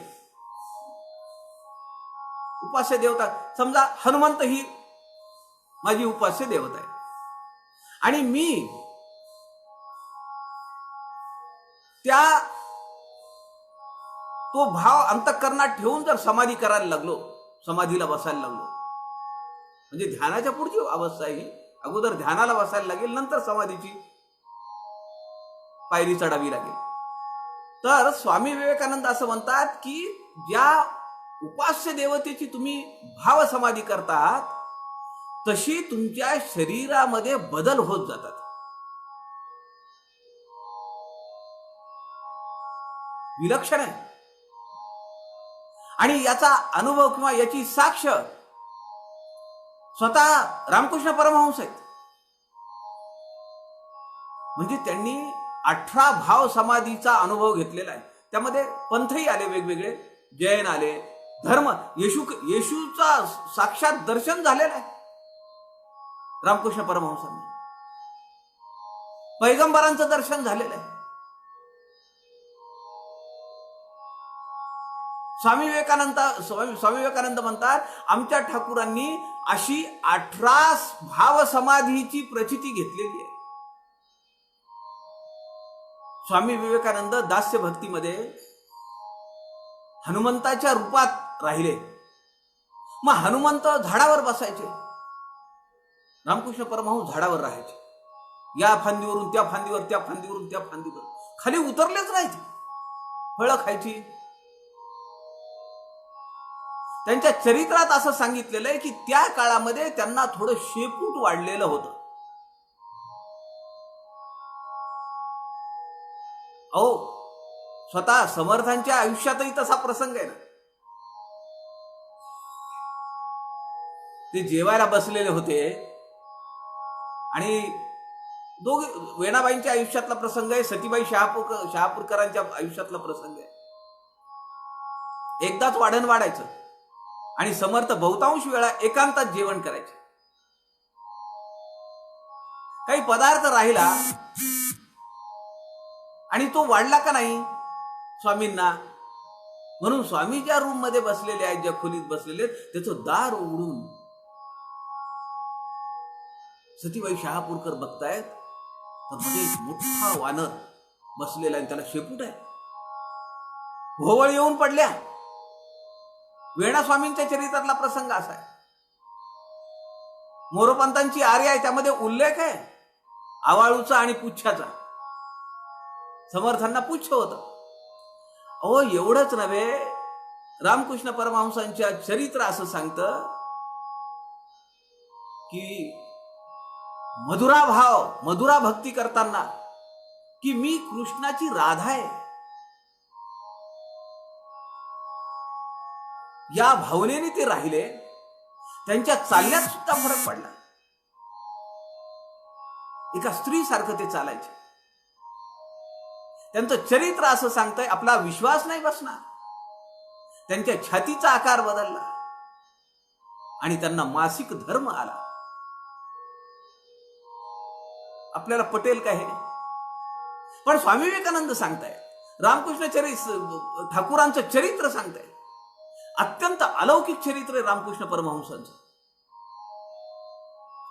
[SPEAKER 1] उपास्य देवता, समजा हनुमंत ही माझी उपास्य देवता आहे आणि मी तो भाव अंतःकरणात ठेवून जर समाधी करायला लागलो, समाधीला बसायला लागलो, म्हणजे ध्यानाच्या पुढची अवस्था ही, अगोदर ध्यानाला बसायला लागेल, नंतर समाधीची पायरी चढावी लागेल. तर स्वामी विवेकानंद असं म्हणतात की ज्या उपास्य देवतेची तुम्ही भाव समाधी करतात तशी तुमच्या शरीरामध्ये बदल होत जातात. विलक्षण आहे. आणि याचा अनुभव किंवा याची साक्ष स्वतः रामकृष्ण परमहंस आहेत. म्हणजे त्यांनी 18 भाव समाधीचा अनुभव घेतलेला आहे. त्यामध्ये पंथही आले वेगवेगळे, जैन आले, धर्म, येशूचा साक्षात दर्शन झालेलं आहे रामकृष्ण परमहंसांनी, पैगंबरांचं दर्शन झालेलं आहे. स्वामी विवेकानंद म्हणतात आमच्या ठाकूरांनी अशी 18 भाव समाधीची प्रचिती घेतलेली आहे. स्वामी विवेकानंद दास्य भक्तीमध्ये हनुमंताच्या रूपात राहिले. मग हनुमंत झाडावर बसायचे, रामकृष्ण परमहंस झाडावर राहायचे. या फांदीवरून त्या फांदीवर, त्या फांदीवरून त्या फांदीवर, खाली उतरलेच नाहीत. फळं खायची. त्यांच्या चरित्रात असं सांगितलेलं आहे की त्या काळामध्ये त्यांना थोडं शेपूट वाढलेलं होतं. अहो, स्वतः समर्थांच्या आयुष्यातही तसा प्रसंग आहे ना. ते जेवायला बसलेले होते आणि दोघे, वेणाबाईंच्या आयुष्यातला प्रसंग आहे, सतीबाई शहापूरकरांच्या आयुष्यातला प्रसंग आहे. एकदाच वाढण वाढायचं आणि समर्थ बहुतांश वेळा एकांतात जेवण करायचे. काही पदार्थ राहिला आणि तो वाढला का नाही स्वामींना, म्हणून स्वामी ज्या रूम मध्ये बसलेले आहेत, ज्या खोलीत बसलेले आहेत, त्याचं दार उघडून सतीबाई शहापूरकर बघतायत तर मध्ये एक मोठा वानर बसलेला आहे, त्याला शेपूट आहे. भोवळ येऊन पडल्या. वेणा स्वामींच्या चरित्रातला प्रसंग असा आहे. मोरोपंतांची आर्य आहे, त्यामध्ये उल्लेख आहे आवाळूचा आणि पुच्छाचा. समर्थांना पुच्छ होत. अहो, एवढंच नव्हे, रामकृष्ण परमहंसांच्या चरित्र असं सांगतं की मधुरा भाव, मधुरा भक्ती करताना की मी कृष्णाची राधा आहे, या भावनेने ते राहिले. त्यांच्या चालण्यात सुद्धा फरक पडला. एका स्त्री सारखं ते चालायचे. त्यांचं चरित्र असं सांगतंय, आपला विश्वास नाही बसणार. त्यांच्या छातीचा आकार बदलला आणि त्यांना मासिक धर्म आला. आपल्याला पटेल का हे? पण स्वामी विवेकानंद सांगताय, रामकृष्ण ठाकूरांचं चरित्र सांगताय. अत्यंत अलौकिक चरित्र आहे रामकृष्ण परमहंसांचं.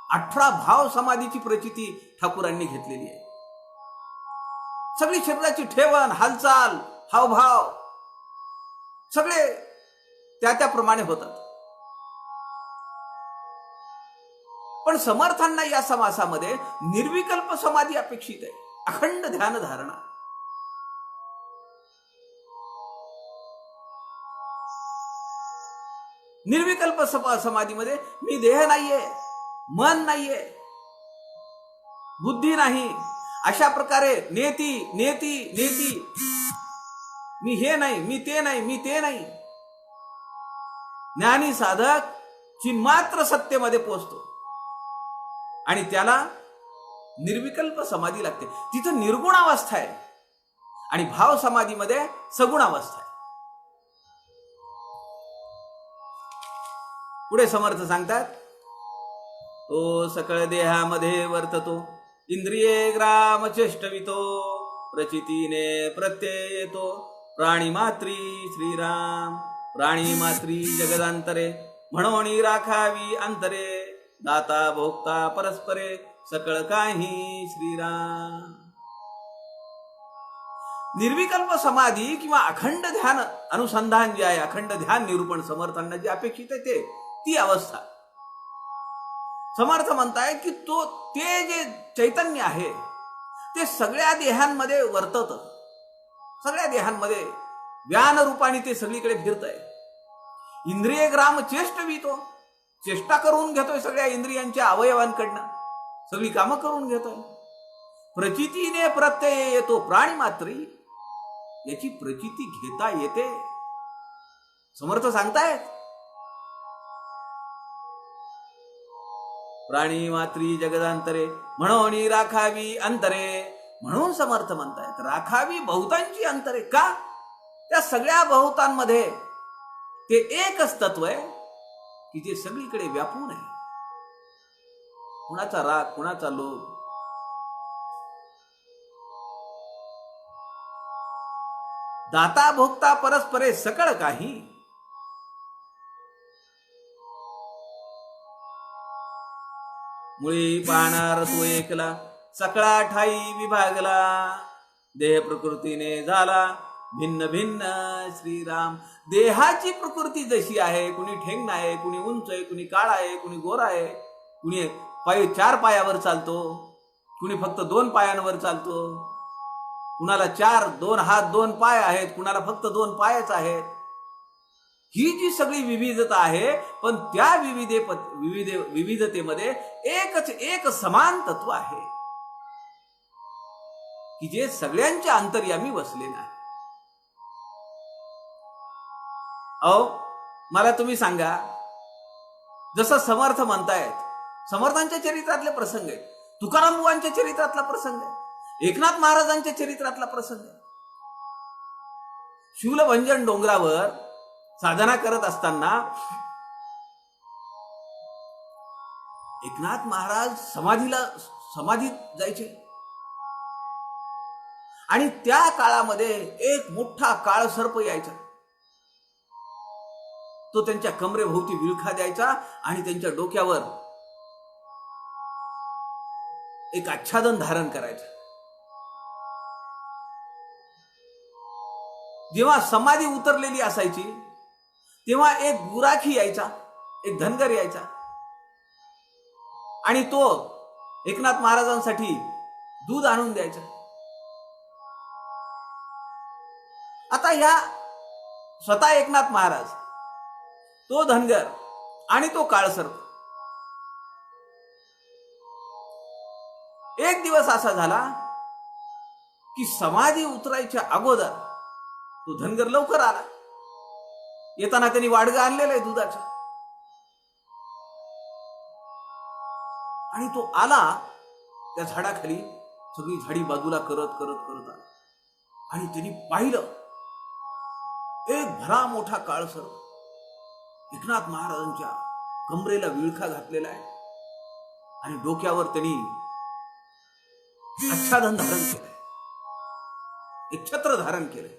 [SPEAKER 1] 18 भाव समाधीची प्रचिती ठाकूरांनी घेतलेली आहे. सगळी शरीराची ठेवण, हालचाल, हावभाव सगळे त्याप्रमाणे होतात. पण समर्थांना या समासामध्ये निर्विकल्प समाधी अपेक्षित आहे, अखंड ध्यान धारणा. निर्विकल्प समाधीमध्ये मी देह नाहीये, मन नाहीये, बुद्धी नाही, अशा प्रकारे नेती नेती नेती, मी हे नाही, मी ते नाही, मी ते नाही. ज्ञानी साधक चिन्मात्र सत्तेमध्ये पोहोचतो आणि त्याला निर्विकल्प समाधी लागते. तिथं निर्गुण अवस्था आहे आणि भाव समाधीमध्ये सगुण अवस्था आहे. पुढे समर्थ सांगतात, तो सकळ देहामध्ये वर्ततो, इंद्रिये ग्राम चेष्टवितो, प्रचितीने प्रत्यय येतो, प्राणी मात्री श्रीराम, प्राणी मात्री जगदांतरे, म्हणून राखावी अंतरे, दाता भोक्ता परस्परे, सकळ काही श्रीराम. निर्विकल्प समाधी किंवा अखंड ध्यान अनुसंधान जे आहे, अखंड ध्यान निरूपण समर्थांना जे अपेक्षित आहे ती अवस्था. समर्थ म्हणताय की ते जे चैतन्य आहे ते सगळ्या देहांमध्ये वर्तत, सगळ्या देहांमध्ये व्यान रूपाने ते सगळीकडे फिरतय. इंद्रिय ग्राम चेष्टवितो, चेष्टा करून घेतोय सगळ्या इंद्रियांच्या अवयवांकडनं, सगळी कामं करून घेतोय. प्रचितीने प्रत्यय येतो, प्राणी मात्री याची प्रचिती घेता येते. समर्थ सांगतायत प्राणी मात्री जगदांतरे, म्हणून राखावी अंतरे. म्हणून समर्थ म्हणतायत राखावी बहुतांची अंतरे. का? त्या सगळ्या बहुतांमध्ये ते एकच तत्व आहे की जे सगळीकडे व्यापून आहे. कुणाचा राग, कुणाचा लोभ, दाता भोक्ता परस्परे, सकळ काही. मुळी पाहणार तो एकला, सकळा ठाई विभागला, देह प्रकृतीने झाला भिन्न भिन्न श्रीराम. देहाची प्रकृती जशी आहे, कुणी ठेंगण आहे, कुणी उंच आहे, कुणी काळा आहे, कुणी गोरा आहे, कुणी चार पायावर चालतो, कुणी फक्त 2 पायांवर चालतो, कुणाला 2 हात 2 पाय आहेत, कुणाला फक्त 2 पायच आहेत. ही जी सगळी विविधता आहे, पण त्या विविधतेमध्ये एक समान तत्व आहे की जे सगळ्यांच्या अंतर्यामी वसलेलं आहे. अहो, मला तुम्ही सांगा, जसं समर्थ म्हणतायत, समर्थांच्या चरित्रातले प्रसंग आहेत, तुकाराम बुवांच्या चरित्रातला प्रसंग आहे, एकनाथ महाराजांच्या चरित्रातला प्रसंग आहे. शूलभंजन डोंगरावर साधना करत असताना एकनाथ महाराज समाधीत जायचे आणि त्या काळामध्ये एक मोठा काळ सर्प यायचा. तो त्यांच्या कमरेभोवती विळखा द्यायचा आणि त्यांच्या डोक्यावर एक आच्छादन धारण करायचं. जेव्हा समाधी उतरलेली असायची तेव्हा एक गुराखी यायचा, एक धनगर यायचा आणि तो एकनाथ महाराजांसाठी दूध आणून द्यायचा. आता ह्या स्वतः एकनाथ महाराज, तो धनगर आणि तो काळसर्प, एक दिवस असा झाला की समाधी उतरायच्या अगोदर तो धनगर लवकर आला. येताना त्यांनी वाडगं आणलेलं आहे दुधाचं, आणि तो आला त्या झाडाखाली, सगळी झाडी बाजूला करत करत करत आला आणि त्यांनी पाहिलं एक भला मोठा काळसर्प एकनाथ महाराजांच्या कमरेला विळखा घातलेला आहे आणि डोक्यावर त्यांनी आच्छादन धारण केलंय, एक छत्र धारण केलंय.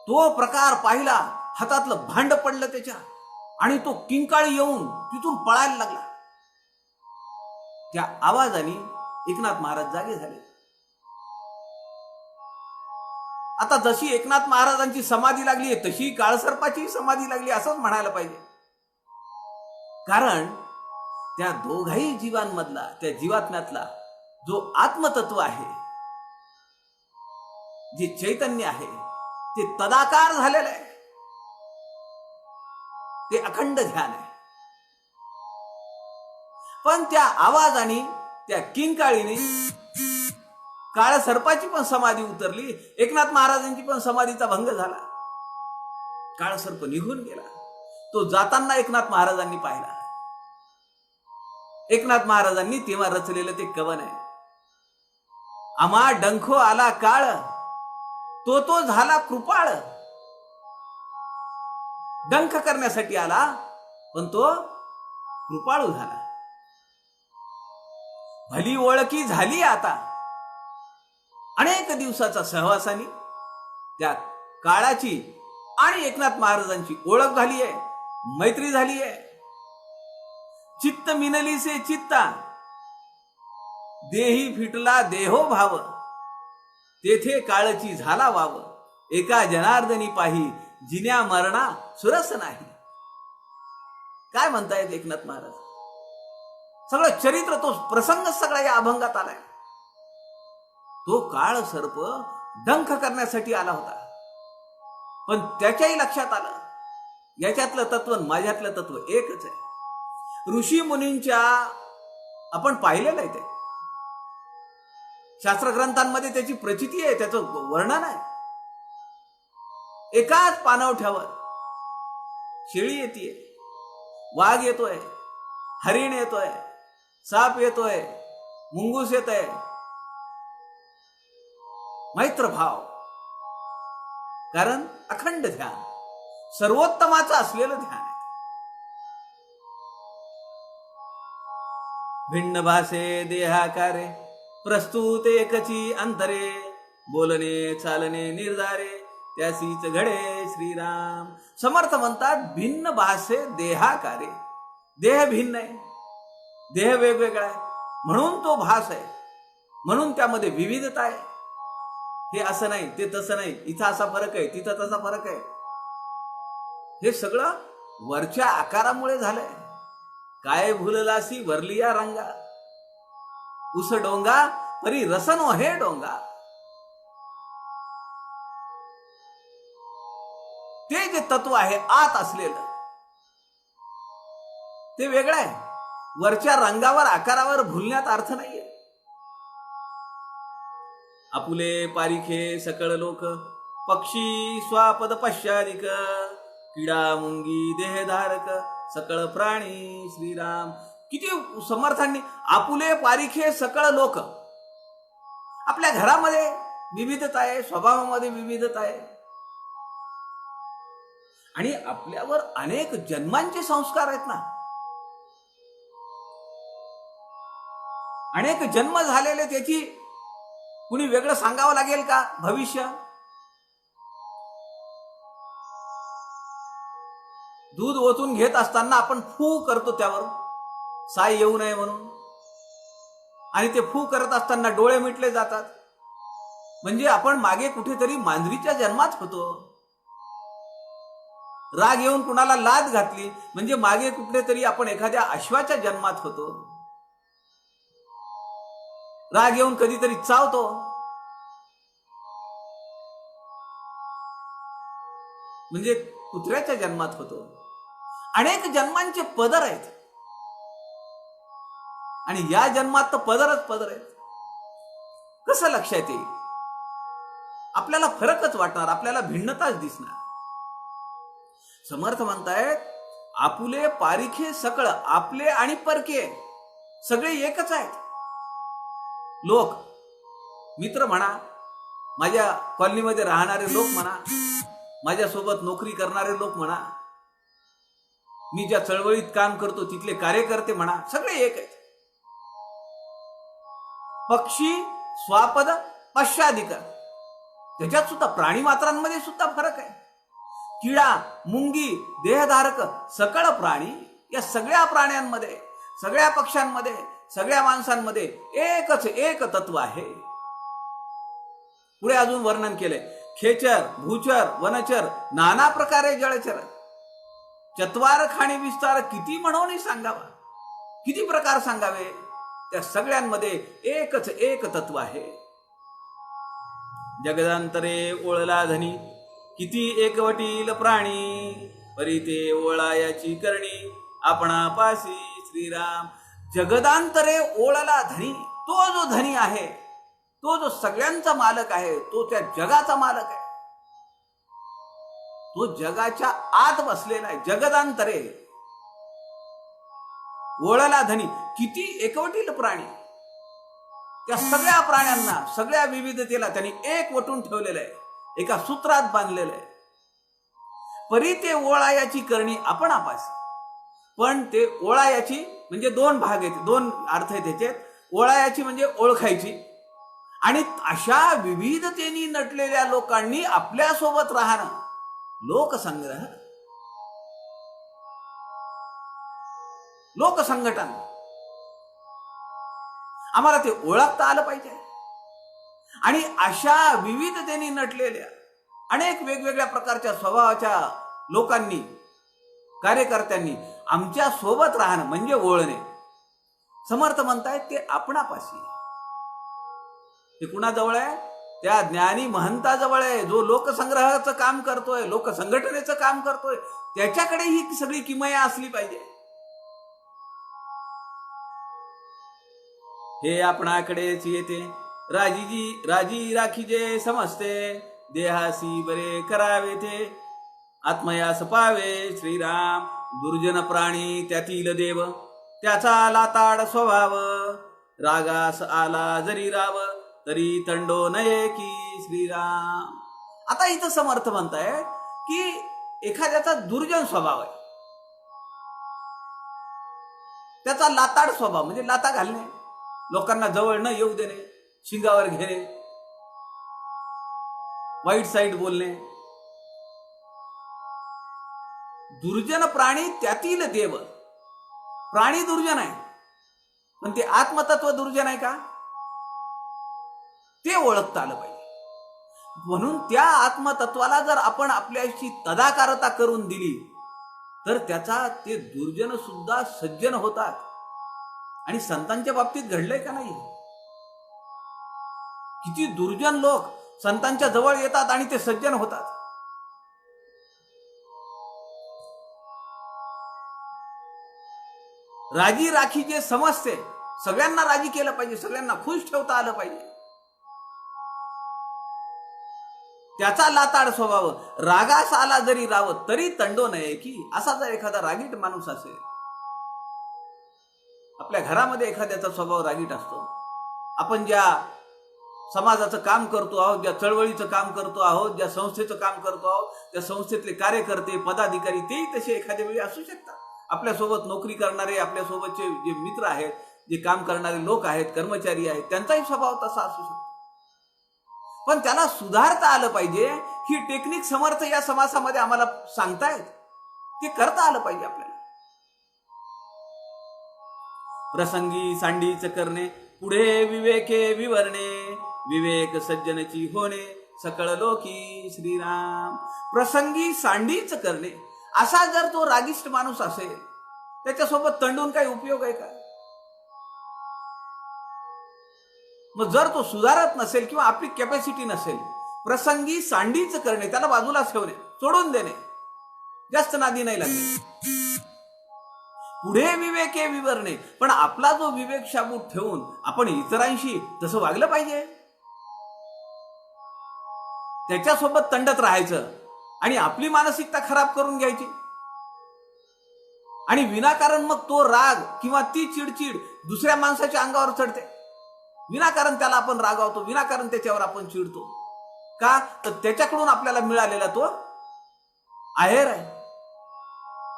[SPEAKER 1] तो प्रकार पाहिला, हातातलं भांड पडलं त्याच्या आणि तो किंकाळी येऊन तिथून पळायला लागला. त्या आवाजाने एकनाथ महाराज जागे झाले. आता जशी एकनाथ महाराजांची समाधी लागली तशी काळसर्पाची समाधी लागली असंच म्हणायला पाहिजे. कारण त्या दोघाही जीवांमधला, त्या जीवात्म्यातला जो आत्मतत्व आहे, जे चैतन्य आहे, ते तदाकार झालेलं आहे, ते अखंड ध्यान आहे. पण त्या आवाजाने, त्या किंकाळीने काळसर्पाची पण समाधी उतरली, एकनाथ महाराजांची पण समाधीचा भंग झाला. काळसर्प निघून गेला. तो जाताना एकनाथ महाराजांनी पाहिला. एकनाथ महाराजांनी तेव्हा रचलेलं ते कवन आहे, आम्हा डंखो आला काळ, तो झाला कृपाळ. डंख करण्यासाठी आला पण तो कृपाळू झाला. भली ओळखी झाली आता, अनेक दिवसाचा सहवासानी त्या काळाची आणि एकनाथ महाराजांची ओळख झाली आहे, मैत्री झाली आहे. चित्त मिनली से चित्ता, देही फिटला देहो भाव, तेथे काळची झाला वाव, एका जनार्दनी पाही जिन्या मरणा सुरस नाही. काय म्हणतायत एकनाथ महाराज? सगळं चरित्र, तो प्रसंग सगळा या अभंगात आलाय. तो काळ सर्प डंख करण्यासाठी आला होता, पण त्याच्याही लक्षात आलं याच्यातलं तत्व माझ्यातलं तत्व एकच आहे. ऋषी मुनींच्या आपण पाहिलेलं आहे, ते शास्त्र ग्रंथांमध्ये त्याची प्रचिती आहे, त्याचं वर्णन आहे. एकाच पाणवठ्यावर शेळी येते, वाघ येतोय, हरिण येतोय, साप येतोय, मुंगूस येतोय. मैत्र भाव, कारण अखंड ध्यान, सर्वोत्तमाचं असलेलं ध्यान आहे. भिन्न भाषे देहाकारे, प्रस्तुत एकची अंतरे, बोलणे चालणे निर्धारे, त्यासीच घडे श्रीराम. समर्थ म्हणतात भिन्न भाषे देहाकारे. देह भिन्न आहे, देह वेगवेगळा आहे, म्हणून तो भास आहे, म्हणून त्यामध्ये विविधता आहे. हे असं नाही, ते तसं नाही, इथं असा फरक आहे, तिथं तसा फरक आहे. हे सगळं वरच्या आकारामुळे झालंय. काय भुललासी वरलिया रंगा, उस डोंगा परी रसनो हे डोंगा. ते जे तत्व आहे आत असलेलं ते वेगळं आहे. वरच्या रंगावर आकारावर भुलण्यात अर्थ नाहीये. आपुले पारिखे सकळ लोक, पक्षी स्वापद पश्चादिक, किडा मुंगी देहधारक, सकळ प्राणी श्रीराम. किती समर्थांनी आपुले पारिखे सकळ लोक. आपल्या घरामध्ये विविधता आहे, स्वभावामध्ये विविधता आहे, आणि आपल्यावर अनेक जन्मांचे संस्कार आहेत ना. अनेक जन्म झालेले, त्याची कुणी वेगळं सांगावं लागेल का भविष्य? दूध ओतून घेत असताना आपण फू करतो त्यावर, साय येऊ नये म्हणून, आणि ते फू करत असताना डोळे मिटले जातात. म्हणजे आपण मागे कुठेतरी मांजरीच्या जन्मात होतो. राग येऊन कुणाला लाद घातली म्हणजे मागे कुठेतरी आपण एखाद्या अश्वाच्या जन्मात होतो. राग येऊन कधीतरी चावतो, म्हणजे कुत्र्याच्या जन्मात होतो. अनेक जन्मांचे पदर आहेत, आणि या जन्मात तर पदरच पदर आहेत. कसं लक्षात येईल? आपल्याला फरकच वाटणार, आपल्याला भिन्नताच दिसणार. समर्थ म्हणतायत आपुले पारिखे सकळ, आपले आणि परके सगळे एकच आहेत. लोक, मित्र म्हणा, माझ्या कॉलनीमध्ये राहणारे लोक म्हणा, माझ्यासोबत नोकरी करणारे लोक म्हणा, मी ज्या चळवळीत काम करतो तिथले कार्यकर्ते म्हणा, सगळे एक आहेत. पक्षी स्वापद पश्चादिक, त्याच्यात सुद्धा प्राणी मात्रांमध्ये सुद्धा फरक आहे. किडा मुंगी देहधारक सकळ प्राणी, या सगळ्या प्राण्यांमध्ये, सगळ्या पक्ष्यांमध्ये, सगळ्या माणसांमध्ये एकच एक तत्व आहे. पुढे अजून वर्णन केले. खेचर भूचर वनचर नाना प्रकारे जळचर, चत्वार खाणी विस्तार, किती म्हणून सांगावा, किती प्रकार सांगावे, त्या सगळ्यांमध्ये एकच एक तत्व आहे. जगदांतरे ओळला धनी, किती एकवटील प्राणी, परी ते ओळायाची करणी, आपणापासी श्रीराम. जगदांतरे ओळला धनी, तो जो धनी आहे, तो जो सगळ्यांचा मालक आहे, तो त्या जगाचा मालक आहे, तो जगाच्या आत बसलेला आहे. जगदांतरे ओळला धनी, किती एकवटील प्राणी, त्या सगळ्या प्राण्यांना, सगळ्या विविधतेला त्यांनी एक वटून ठेवलेलं आहे, एका सूत्रात बांधलेलं आहे. परी ते ओळायाची करणी आपणापासी. पण ते ओळायाची म्हणजे दोन भाग आहेत, दोन अर्थ आहेत त्याच्यात. ओळायाची म्हणजे ओळखायची, आणि अशा विविधतेने नटलेल्या लोकांनी आपल्यासोबत राहणं, लोकसंग्रह, लोकसंघटन. आम्हाला ते ओळखता आलं पाहिजे. आणि अशा विविधतेने नटलेल्या अनेक वेगवेगळ्या प्रकारच्या स्वभावाच्या लोकांनी, कार्यकर्त्यांनी आमच्या सोबत राहणं म्हणजे ओळणे. समर्थ म्हणतायत ते आपणापाशी. ते कुणाजवळ आहे? त्या ज्ञानी महंताजवळ आहे, जो लोकसंग्रहाचं काम करतोय, लोकसंघटनेचं काम करतोय. त्याच्याकडे ही सगळी किमया असली पाहिजे. हे आपणाकडेच येते, राजी राखीजे समजते, देहासी बरे करावे ते, आत्मयास पावे श्रीराम. दुर्जन प्राणी त्यातील देव, त्याचा लाताड स्वभाव, रागास आला जरी राव, तरी तंडो नये की श्रीराम. आता इथं समर्थ म्हणताय की एखाद्याचा दुर्जन स्वभाव आहे, त्याचा लाताड स्वभाव म्हणजे लाता घालणे, लोकांना जवळ न येऊ देणे, शिंगावर घेणे, वाईट साईड बोलणे. दुर्जन प्राणी त्यातील देव. प्राणी दुर्जन आहे, पण ते आत्मतत्व दुर्जन आहे का, ते ओळखता आलं पाहिजे. म्हणून त्या आत्मतत्वाला जर आपण आपल्याशी तदाकारता करून दिली तर त्याचा ते दुर्जन सुद्धा सज्जन होतात. आणि संतांच्या बाबतीत घडलंय का नाही? किती दुर्जन लोक संतांच्या जवळ येतात आणि ते सज्जन होतात. राजी राखी जे समजते, सगळ्यांना राजी केलं पाहिजे, सगळ्यांना खुश ठेवता आलं पाहिजे, त्याचा लाताड स्वभाव. रागास आला जरी रावत तरी तंडो नये की, असा जर एखादा रागीट माणूस असेल, आपल्या घरामध्ये एखाद्याचा स्वभाव रागीट असतो, आपण ज्या समाजाचं काम करतो आहोत, ज्या चळवळीचं काम करतो आहोत, ज्या संस्थेचं काम करतो आहोत, त्या संस्थेतले कार्यकर्ते पदाधिकारी तेही तसे एखाद्या वेळी असू शकतात. आपल्यासोबत नोकरी करणारे, आपल्यासोबतचे जे मित्र आहेत, जे काम करणारे लोक आहेत, कर्मचारी आहेत, त्यांचाही स्वभाव तसा असू शकतो. पण त्याला सुधारता आलं पाहिजे. ही टेक्निक समर्थ या समासामध्ये आम्हाला सांगतायत, ते करता आलं पाहिजे आपल्याला. प्रसंगी सांडीच करणे, पुढे विवेके विवरणे, विवेक सज्जनची होणे, सकळ लोकी श्रीराम. प्रसंगी सांडीच करणे, असा जर तो रागिष्ट माणूस असेल, त्याच्यासोबत तंडून काही उपयोग आहे का? मग जर तो सुधारत नसेल किंवा आपली कॅपॅसिटी नसेल, प्रसंगी सांडीच करणे, त्याला बाजूला ठेवणे, सोडून देणे, जास्त नादी नाही लागणे. पुढे विवेके विवरणे, पण आपला जो विवेक शाबूत ठेवून आपण इतरांशी तसं वागलं पाहिजे, त्याच्यासोबत तंडत राहायचं आणि आपली मानसिकता खराब करून घ्यायची. आणि विनाकारण मग तो राग किंवा ती चिडचिड दुसऱ्या माणसाच्या अंगावर चढते. विनाकारण त्याला आपण रागावतो, विनाकारण त्याच्यावर आपण चिडतो. का? तर त्याच्याकडून आपल्याला मिळालेला तो आहेर आहे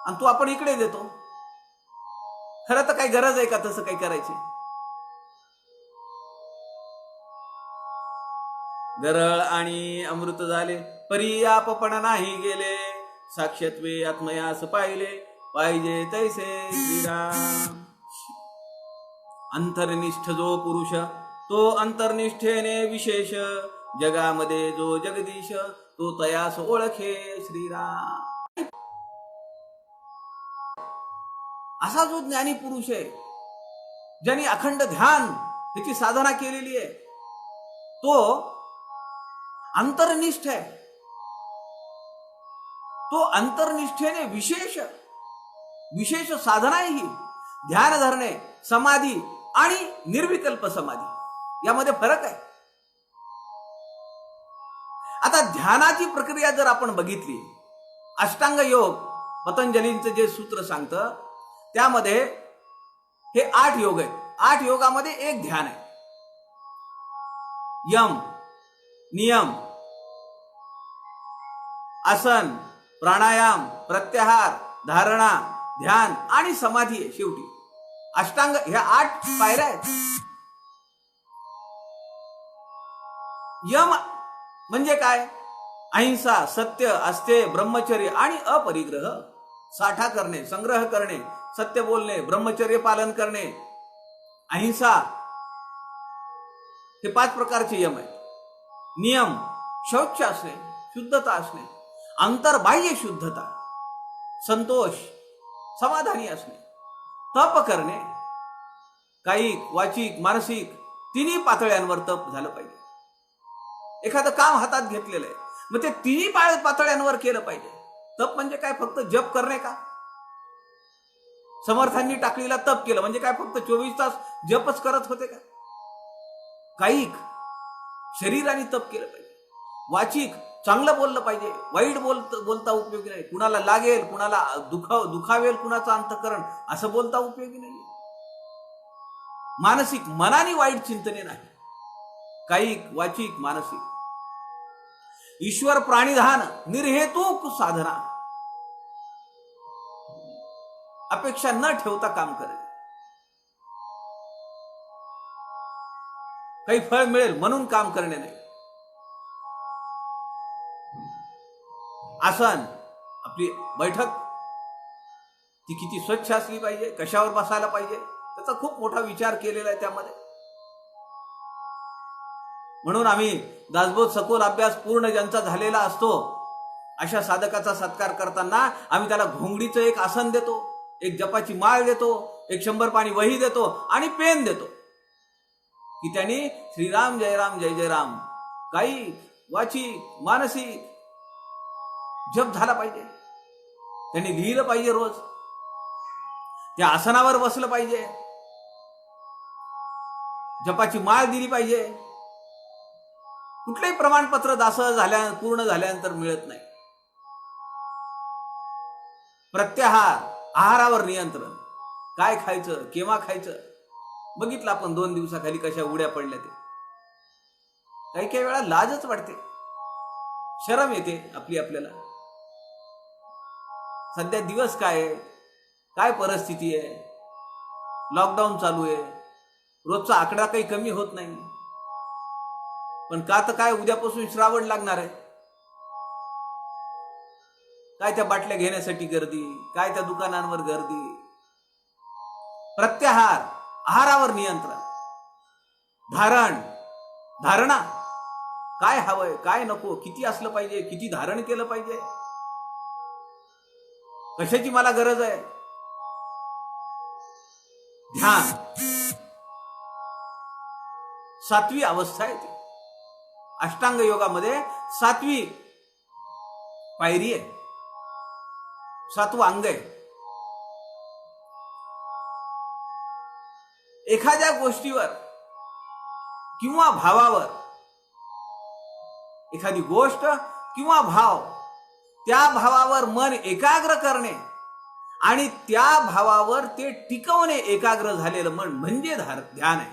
[SPEAKER 1] आणि तो आपण इकडे देतो. खरं तर काही गरज आहे का तसं काही करायची? गरळ आणि अमृत झाले, परी आपपण नाही गेले, साक्षत्वे आत्मयास पाहिले, पाहिजे तैसे श्रीराम. अंतर्निष्ठ जो पुरुष, तो अंतर्निष्ठेने विशेष, जगामध्ये जो जगदीश, तो तयास ओळखे श्रीराम. असा जो ज्ञानी पुरुष आहे, ज्यांनी अखंड ध्यान ह्याची साधना केलेली आहे, तो अंतर्निष्ठ आहे. तो अंतर्निष्ठेने विशेष विशेष साधना आहे ही. ध्यान धरणे, समाधी आणि निर्विकल्प समाधी यामध्ये फरक आहे. आता ध्यानाची प्रक्रिया जर आपण बघितली, अष्टांग योग पतंजलींचं जे सूत्र सांगतं, त्यामध्ये हे 8 योग आहेत. 8 योगामध्ये एक ध्यान आहे. यम, नियम, आसन, प्राणायाम, प्रत्याहार, धारणा, ध्यान आणि समाधी आहे. शेवटी अष्टांग ह्या 8 पायऱ्या आहेत. यम म्हणजे काय? अहिंसा, सत्य, अस्तेय, ब्रह्मचर्य आणि अपरिग्रह. साठा करणे, संग्रह करणे, सत्य बोलणे, ब्रह्मचर्य पालन करणे, अहिंसा, हे 5 प्रकारचे यम आहेत. नियम, शौच असणे, शुद्धता असणे, अंतर्बाह्य शुद्धता, संतोष, समाधानी असणे, तप करणे, कायिक, वाचिक, मानसिक तिन्ही पातळ्यांवर तप झालं पाहिजे. एखादं काम हातात घेतलेलं आहे, मग ते तिन्ही पातळ्यांवर केलं पाहिजे. तप म्हणजे काय? फक्त जप करणे का? समर्थांनी टाकलेला तप केलं म्हणजे काय फक्त 24 तास जपच करत होते का? कायिक, शरीराने तप केलं पाहिजे. वाचिक, चांगलं बोललं पाहिजे, वाईट बोलता उपयोगी नाही. कुणाला लागेल, कुणाला दुखावेल कुणाचं अंतःकरण, असं बोलता उपयोगी नाही. मानसिक, मनाने वाईट चिंतने नाही. कायिक, वाचिक, मानसिक. ईश्वर प्राणिधान, निर्हेतुक साधना, अपेक्षा न ठेवता काम करेल. काही फळ मिळेल म्हणून काम करणे नाही. आसन, आपली बैठक ती किती स्वच्छ असली पाहिजे, कशावर बसायला पाहिजे, त्याचा खूप मोठा विचार केलेला आहे त्यामध्ये. म्हणून आम्ही दासबोध सखोल अभ्यास पूर्ण ज्यांचा झालेला असतो, अशा साधकाचा सत्कार करताना आम्ही त्याला घोंगडीचं एक आसन देतो, एक जपाची माळ देतो, एक 100 पानी वही देतो आणि पेन देतो की त्यांनी श्रीराम जय राम जय जय राम काही वाचिक मानसिक जप झाला पाहिजे, त्यांनी लिहिलं पाहिजे, रोज त्या आसनावर बसलं पाहिजे, जपाची माळ दिली पाहिजे. कुठलंही प्रमाणपत्र पूर्ण झाल्यानंतर मिळत नाही. प्रत्याहार, आहारावर नियंत्रण, काय खायचं केव्हा खायचं बघितलं आपण 2 दिवसाखाली कशा उड्या पडल्या ते. काही काही वेळा लाजच वाटते, शरम येते आपल्याला. सध्या दिवस काय परिस्थिती आहे, लॉकडाऊन चालू आहे, रोजचा आकडा काही कमी होत नाही. पण का तर काय उद्यापासून श्रावण लागणार आहे, काय त्या बाटल्या घेण्यासाठी गर्दी, काय त्या दुकानांवर गर्दी. प्रत्याहार, आहारावर नियंत्रण, धारणा, काय हवंय काय नको, किती असलं पाहिजे, किती धारण केलं पाहिजे, कशाची मला गरज आहे. ध्यान 7वी अवस्था आहे ती. अष्टांग योगामध्ये 7वी पायरी आहे, 7वं अंग आहे. एखाद्या गोष्टीवर किंवा भावावर, एखादी गोष्ट किंवा भाव, त्या भावावर मन एकाग्र करणे आणि त्या भावावर ते टिकवणे, एकाग्र झालेलं मन म्हणजे ध्यान आहे.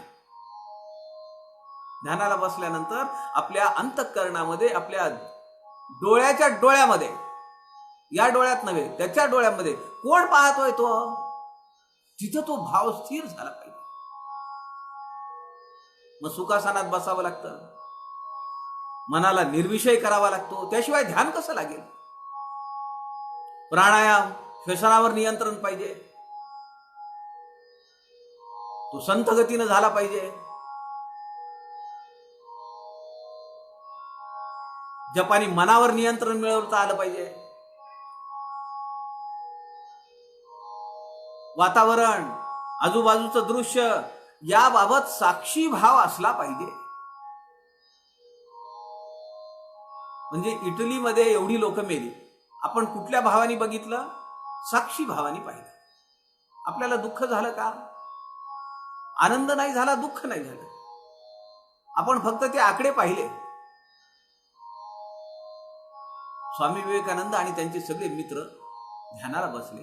[SPEAKER 1] ध्यानाला बसल्यानंतर आपल्या अंतःकरणामध्ये, आपल्या डोळ्याच्या डोळ्यामध्ये, या डोळ्यात नव्हे त्याच्या डोळ्यामध्ये कोण पाहतोय तो, तिथं तो भाव स्थिर झाला पाहिजे. मग सुखासनात बसावं लागतं, मनाला निर्विषय करावा लागतो, त्याशिवाय ध्यान कसं लागेल. प्राणायाम, श्वसनावर नियंत्रण पाहिजे, तो संथ गतीनं झाला पाहिजे. जपानी मनावर नियंत्रण मिळवता आलं पाहिजे. वातावरण, आजूबाजूचं दृश्य याबाबत साक्षी भाव असला पाहिजे. म्हणजे इटलीमध्ये एवढी लोक मेली, आपण कुठल्या भावानी बघितलं, साक्षी भावानी पाहिलं. आपल्याला दुःख झालं का, आनंद नाही झाला, दुःख नाही झालं, आपण फक्त ते आकडे पाहिले. स्वामी विवेकानंद आणि त्यांचे सगळे मित्र ध्यानाला बसले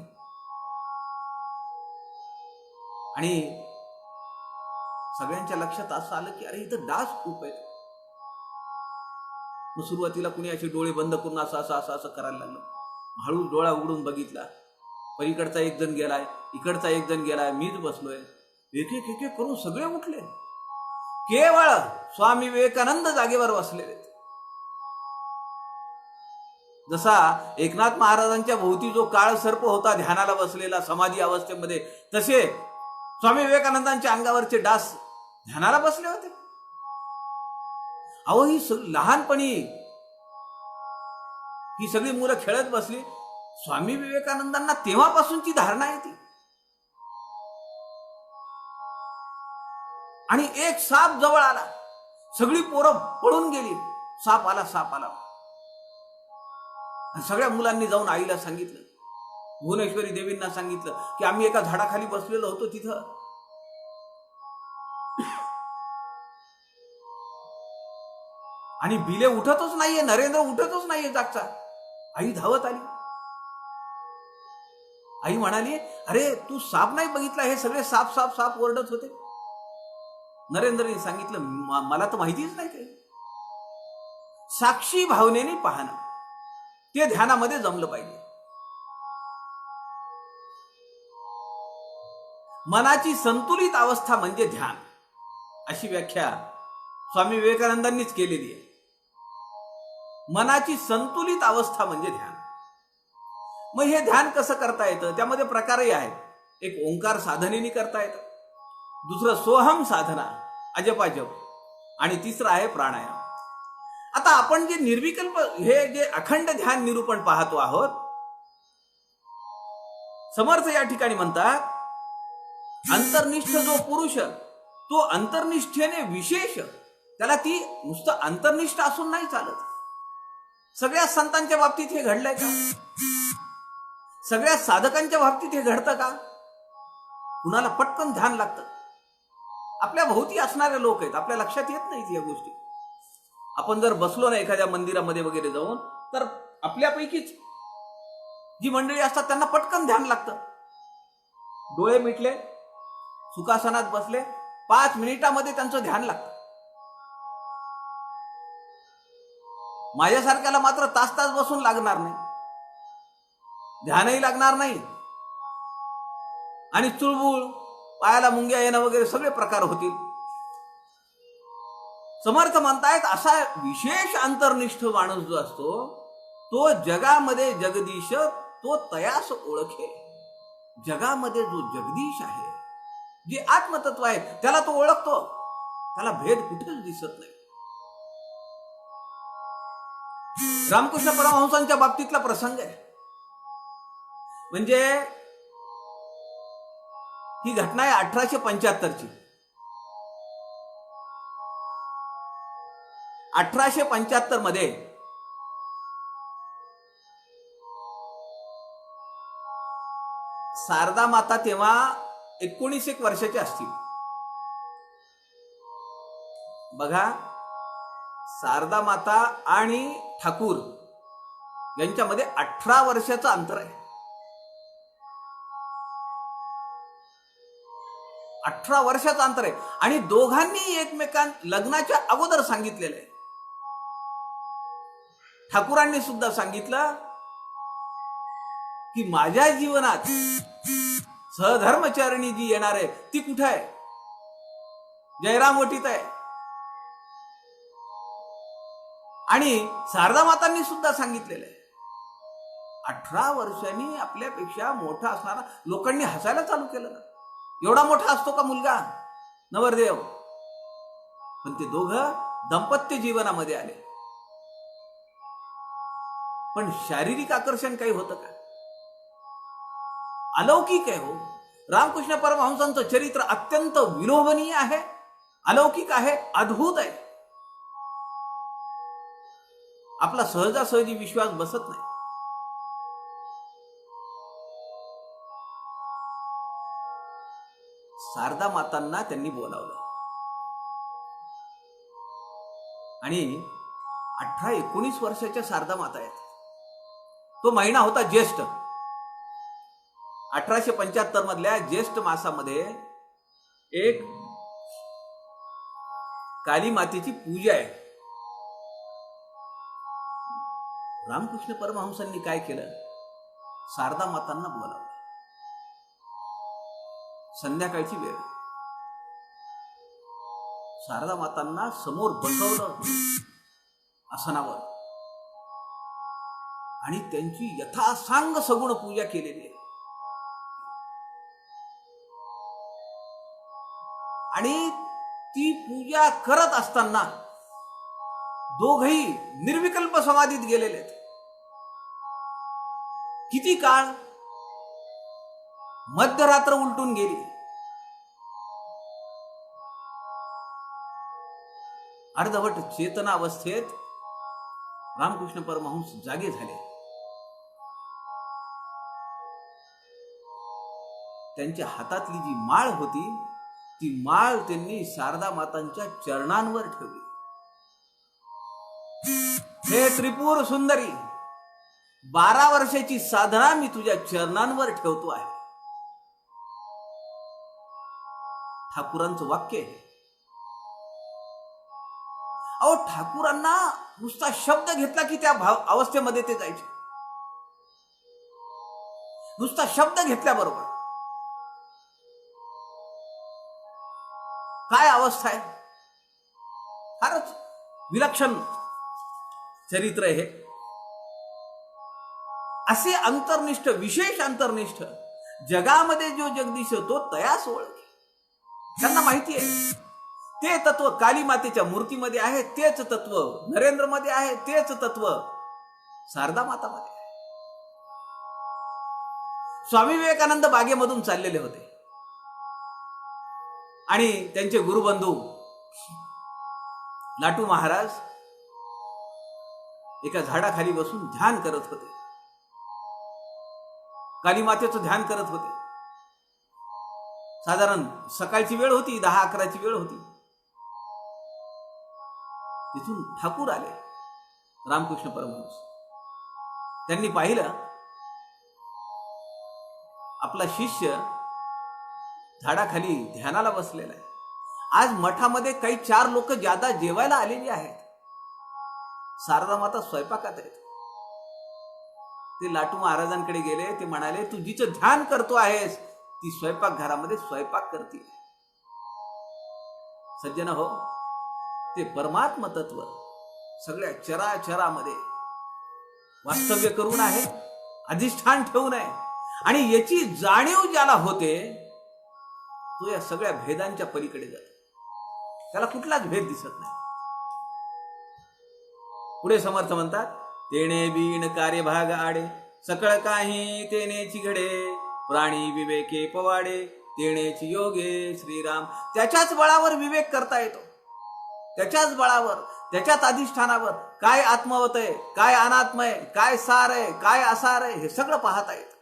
[SPEAKER 1] आणि सगळ्यांच्या लक्षात असं आलं की अरे इथं डास खूप आहेत. मग सुरुवातीला कुणी असे डोळे बंद करून असं करायला लागलं. हळू डोळा उघडून बघितला, पलीकडचा एक जण गेलाय, इकडचा एक जण गेलाय, मीच बसलोय. एक एक करून सगळे उठले, केवळ स्वामी विवेकानंद जागेवर बसलेले. जसा एकनाथ महाराजांच्या भोवती जो काळ सर्प होता ध्यानाला बसलेला समाधी अवस्थेमध्ये, तसे स्वामी विवेकानंदांच्या अंगावरचे डास ध्यानाला बसले होते. अहो, ही लहानपणी ही सगळी मुलं खेळत बसली. स्वामी विवेकानंदांना तेव्हापासूनची धारणा आहे ती. आणि एक साप जवळ आला, सगळी पोरं पळून गेली. साप आला. सगळ्या मुलांनी जाऊन आईला सांगितलं, भुवनेश्वरी देवींना सांगितलं की आम्ही एका झाडाखाली बसलेलो होतो तिथं. आणि बिले उठतच नाहीये, नरेंद्र उठतच नाहीये जागचा. आई धावत आली. आई म्हणाली, अरे तू साप नाही बघितला, हे सगळे साप साप साप ओरडत होते. नरेंद्रने सांगितलं, मला तर माहितीच नाही काही. साक्षी भावनेने पाहणं, ते ध्यानामध्ये जमलं पाहिजे. मनाची संतुलित अवस्था म्हणजे ध्यान, अशी व्याख्या स्वामी विवेकानंदांनीच केलेली आहे. मनाची संतुलित अवस्था म्हणजे ध्यान. मग हे ध्यान कसं करता येतं, त्यामध्ये प्रकारही आहेत. एक ओंकार साधनेने करता येतं, दुसरं सोहम साधना, अजपाजप, आणि तिसरं आहे प्राणायाम. आता आपण जे निर्विकल्प हे जे अखंड ध्यान निरूपण पाहतो आहोत, समर्थ या ठिकाणी म्हणतात अंतर्निष्ठ जो पुरुष तो अंतर्निष्ठेने विशेष, त्याला ती नुसतं अंतर्निष्ठ असून नाही चालत. सगळ्या संतांच्या बाबतीत हे घडलंय का? सगळ्या साधकांच्या बाबतीत हे घडतं का? कुणाला पटकन ध्यान लागतं. आपल्या भोवती असणारे लोक आहेत, आपल्या लक्षात येत नाहीत या गोष्टी. आपण जर बसलो ना एखाद्या मंदिरामध्ये वगैरे जाऊन, तर आपल्यापैकीच जी मंडळी असतात त्यांना पटकन ध्यान लागतं. डोळे मिटले, सुखासनात बसले, 5 मिनिटामध्ये त्यांचं ध्यान लागतं. माझ्यासारख्याला मात्र तास तास बसून लागणार नाही, ध्यानही लागणार नाही, आणि चुळबुळ, पायाला मुंग्या येणं वगैरे सगळे प्रकार होतील. समर्थ म्हणतायत असा विशेष अंतर्निष्ठ माणूस जो असतो तो जगामध्ये जगदीश तो तयास ओळखे. जगामध्ये जो जगदीश आहे, जे आत्मतत्व आहे, त्याला तो ओळखतो. त्याला भेद कुठेच दिसत नाही. रामकृष्ण परमहंसांच्या बाबतीतला प्रसंग आहे. म्हणजे ही घटना आहे 1875ची. 1875 मध्ये शारदा माता तेव्हा 19 वर्षाच्या असतील. बघा, शारदा माता आणि ठाकूर यांच्यामध्ये 18 वर्षाचं अंतर आहे. 18 वर्षाचं अंतर आहे, आणि दोघांनी लग्नाच्या अगोदर सांगितलेलं आहे. ठाकूरांनी सुद्धा सांगितलं की माझ्या जीवनात सहधर्मचारिणी जी येणार आहे ती कुठे आहे? जयरामवटीत आहे. आणि शारदा मातांनी सुद्धा सांगितलेलं आहे. 18 वर्षांनी आपल्यापेक्षा मोठा असणारा, लोकांनी हसायला चालू केलं ना, एवढा मोठा असतो का मुलगा नवरदेव? पण ते दोघं दाम्पत्य जीवनामध्ये आले. पण शारीरिक आकर्षण काही होतं का? अलौकिक आहे. हो, रामकृष्ण परमहंसांचं चरित्र अत्यंत विलोभनीय आहे, अलौकिक आहे, अद्भुत आहे. आपला सहजासहजी विश्वास बसत नाही. शारदा मातांना त्यांनी बोलावलं आणि 18-19 वर्षाच्या शारदा माता आहेत. तो महिना होता ज्येष्ठ. 1875 मधल्या ज्येष्ठ मासामध्ये एक काली मातेची पूजा आहे. रामकृष्ण परमहंसांनी काय केलं? शारदा मातांना बोलावलं. संध्याकाळची वेळ. शारदा मातांना समोर बसवलं आसनावर आणि त्यांची यथासांग सगुण पूजा केलेली आहे. आणि ती पूजा करत असताना दोघही निर्विकल्प समाधीत गेलेले आहेत. किती काळ? मध्यरात्र उलटून गेली. अर्धवट चेतनावस्थेत रामकृष्ण परमहंस जागे झाले. त्यांच्या हातातली जी माळ होती ती माळ त्यांनी शारदा मातांच्या चरणांवर ठेवली. हे त्रिपुर सुंदरी, 12 वर्षाची साधना मी तुझ्या चरणांवर ठेवतो आहे. ठाकूरांचं वाक्य आहे. अहो, ठाकूरांना नुसता शब्द घेतला की त्या अवस्थेमध्ये ते जायचे. नुसता शब्द घेतल्याबरोबर काय अवस्था आहे! फारच विलक्षण चरित्र आहे हे. असे अंतर्निष्ठ, विशेष अंतर्निष्ठ, जगामध्ये जो जगदीश तो तयास ओळखे. त्यांना माहिती आहे ते तत्व काली मातेच्या मूर्तीमध्ये आहे, तेच तत्व नरेंद्रमध्ये आहे, तेच तत्व शारदा मातामध्ये आहे. स्वामी विवेकानंद बागेमधून चाललेले होते आणि त्यांचे गुरुबंधू लाटू महाराज एका झाडाखाली बसून ध्यान करत होते, काली मातेचं ध्यान करत होते. साधारण सकाळची वेळ होती, 10-11ची वेळ होती. तिथून ठाकूर आले, रामकृष्ण परमहंस. त्यांनी पाहिलं आपला शिष्य झाडाखाली ध्यानाला बसलेला आहे. आज मठामध्ये काही 4 लोक ज्यादा जेवायला आलेली आहेत. शारदा माता स्वयंपाकात आहेत. ते लाटू महाराजांकडे गेले. ते म्हणाले, तू जिचं ध्यान करतो आहेस ती स्वयंपाकघरामध्ये स्वयंपाक करते. सज्जन हो, ते परमात्म तत्व सगळ्या चराचरामध्ये वास्तव्य करून आहे, अधिष्ठान ठेवून आहे. आणि याची जाणीव ज्याला होते तो या सगळ्या भेदांच्या पलीकडे जातो. त्याला कुठलाच भेद दिसत नाही. पुढे समर्थ म्हणतात, तेणे बीण कार्यभाग आडे, सकळ काही तेनेची घडे, प्राणी विवेके पवाडे, तेणेची योगे श्रीराम. त्याच्याच बळावर विवेक करता येतो, त्याच्याच बळावर, त्याच्याच अधिष्ठानावर काय आत्मवत आहे, काय अनात्म आहे, काय सार आहे, काय असार आहे, हे सगळं पाहता येतं.